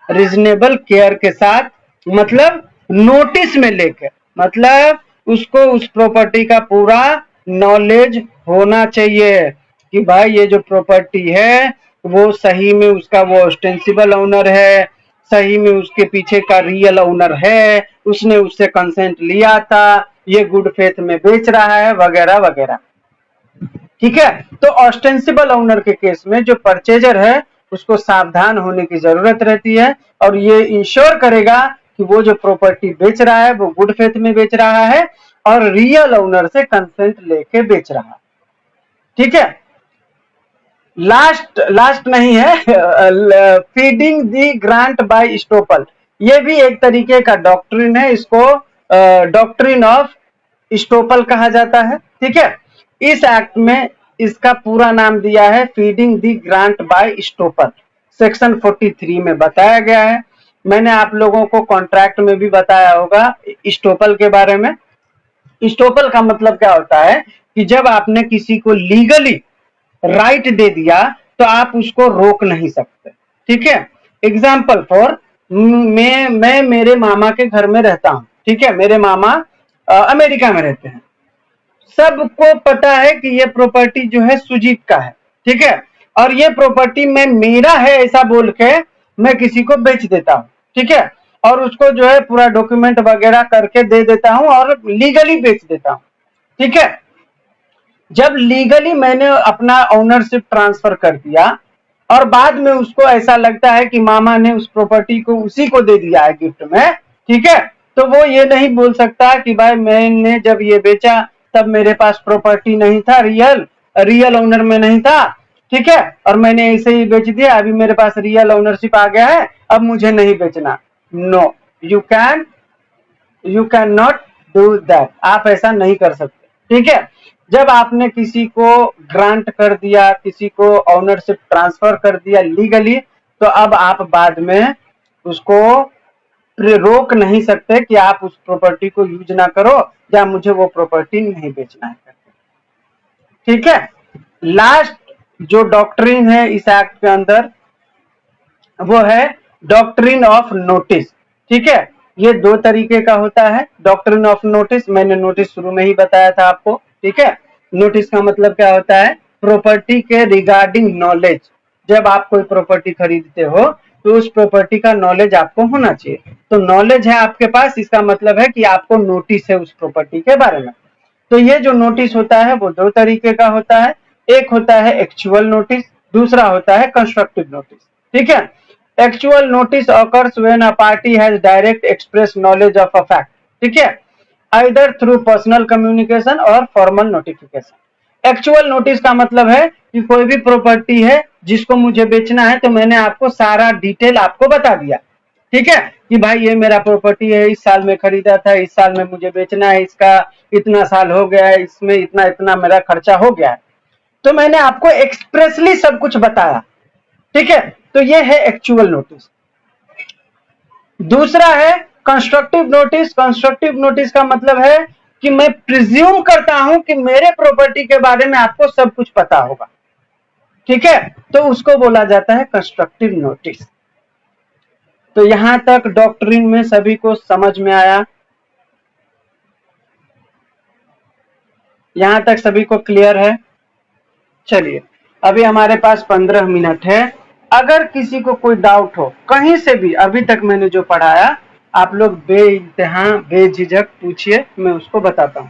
रीजनेबल केयर के साथ मतलब नोटिस में लेकर, मतलब उसको उस प्रॉपर्टी का पूरा नॉलेज होना चाहिए कि भाई ये जो प्रॉपर्टी है वो सही में उसका वो ऑस्टेंसिबल ओनर है, सही में उसके पीछे का रियल ओनर है, उसने उससे कंसेंट लिया था, ये गुड फेथ में बेच रहा है, वगैरह वगैरह। ठीक है, तो ऑस्टेंसिबल ओनर के केस में जो परचेजर है उसको सावधान होने की जरूरत रहती है और ये इंश्योर करेगा कि वो जो प्रॉपर्टी बेच रहा है वो गुड फेथ में बेच रहा है और रियल ओनर से कंसेंट लेके बेच रहा है। ठीक है, लास्ट नहीं है, फीडिंग दी ग्रांट बाय स्टोपल, ये भी एक तरीके का डॉक्ट्रिन है, इसको डॉक्ट्रिन ऑफ स्टोपल कहा जाता है। ठीक है, इस एक्ट में इसका पूरा नाम दिया है फीडिंग दी ग्रांट बाय स्टोपल, सेक्शन 43 में बताया गया है। मैंने आप लोगों को कॉन्ट्रैक्ट में भी बताया होगा स्टोपल के बारे में। स्टोपल का मतलब क्या होता है कि जब आपने किसी को लीगली राइट दे दिया तो आप उसको रोक नहीं सकते। ठीक है, एग्जाम्पल फॉर मैं मेरे मामा के घर में रहता हूं। ठीक है, मेरे मामा अमेरिका में रहते हैं, सबको पता है कि ये प्रॉपर्टी जो है सुजीत का है। ठीक है, और ये प्रॉपर्टी में मेरा है ऐसा बोल के मैं किसी को बेच देता हूँ। ठीक है, और उसको जो है पूरा डॉक्यूमेंट वगैरह करके दे देता हूँ और लीगली बेच देता हूँ। ठीक है, जब लीगली मैंने अपना ओनरशिप ट्रांसफर कर दिया और बाद में उसको ऐसा लगता है कि मामा ने उस प्रॉपर्टी को उसी को दे दिया है गिफ्ट में, ठीक है, तो वो ये नहीं बोल सकता कि भाई मैंने जब ये बेचा तब मेरे पास प्रॉपर्टी नहीं था, रियल ओनर में नहीं था। ठीक है, और मैंने ऐसे ही बेच दिया, अभी मेरे पास रियल ओनरशिप आ गया है, अब मुझे नहीं बेचना। No, you can you can not do that, आप ऐसा नहीं कर सकते। ठीक है, जब आपने किसी को ग्रांट कर दिया, किसी को ओनरशिप ट्रांसफर कर दिया लीगली, तो अब आप बाद में उसको रोक नहीं सकते कि आप उस प्रॉपर्टी को यूज ना करो या मुझे वो प्रॉपर्टी नहीं बेचना है। ठीक है, लास्ट जो डॉक्ट्रिन है इस एक्ट के अंदर वो है डॉक्ट्रिन ऑफ नोटिस। ठीक है, ये दो तरीके का होता है। डॉक्ट्रिन ऑफ नोटिस मैंने नोटिस शुरू में ही बताया था आपको। ठीक है, नोटिस का मतलब क्या होता है, प्रॉपर्टी के रिगार्डिंग नॉलेज। जब आप कोई प्रॉपर्टी खरीदते हो तो उस प्रॉपर्टी का नॉलेज आपको होना चाहिए। तो नॉलेज है आपके पास, इसका मतलब है कि आपको नोटिस है उस प्रॉपर्टी के बारे में। तो ये जो नोटिस होता है वो दो तरीके का होता है, एक होता है एक्चुअल नोटिस, दूसरा होता है कंस्ट्रक्टिव नोटिस। ठीक है, actual notice occurs when a party has direct express knowledge of a fact. ठीक है, आइदर थ्रू पर्सनल कम्युनिकेशन और फॉर्मल नोटिफिकेशन। एक्चुअल नोटिस का मतलब है कि कोई भी प्रॉपर्टी है जिसको मुझे बेचना है तो मैंने आपको सारा डिटेल आपको बता दिया। ठीक है, कि भाई ये मेरा प्रॉपर्टी है, इस साल में खरीदा था, इस साल में मुझे बेचना है, इसका इतना साल हो गया है, इसमें इतना इतना मेरा खर्चा हो गया है। तो मैंने आपको एक्सप्रेसली सब कुछ बताया। ठीक है, तो ये है एक्चुअल नोटिस। दूसरा है कंस्ट्रक्टिव नोटिस। कंस्ट्रक्टिव नोटिस का मतलब है कि मैं प्रिज्यूम करता हूं कि मेरे प्रॉपर्टी के बारे में आपको सब कुछ पता होगा। ठीक है, तो उसको बोला जाता है कंस्ट्रक्टिव नोटिस। तो यहां तक डॉक्ट्रिन में सभी को समझ में आया? यहां तक सभी को क्लियर है? चलिए, अभी हमारे पास 15 मिनट है। अगर किसी को कोई डाउट हो कहीं से भी, अभी तक मैंने जो पढ़ाया, आप लोग बेइंतहा बेझिझक पूछिए, मैं उसको बताता हूं।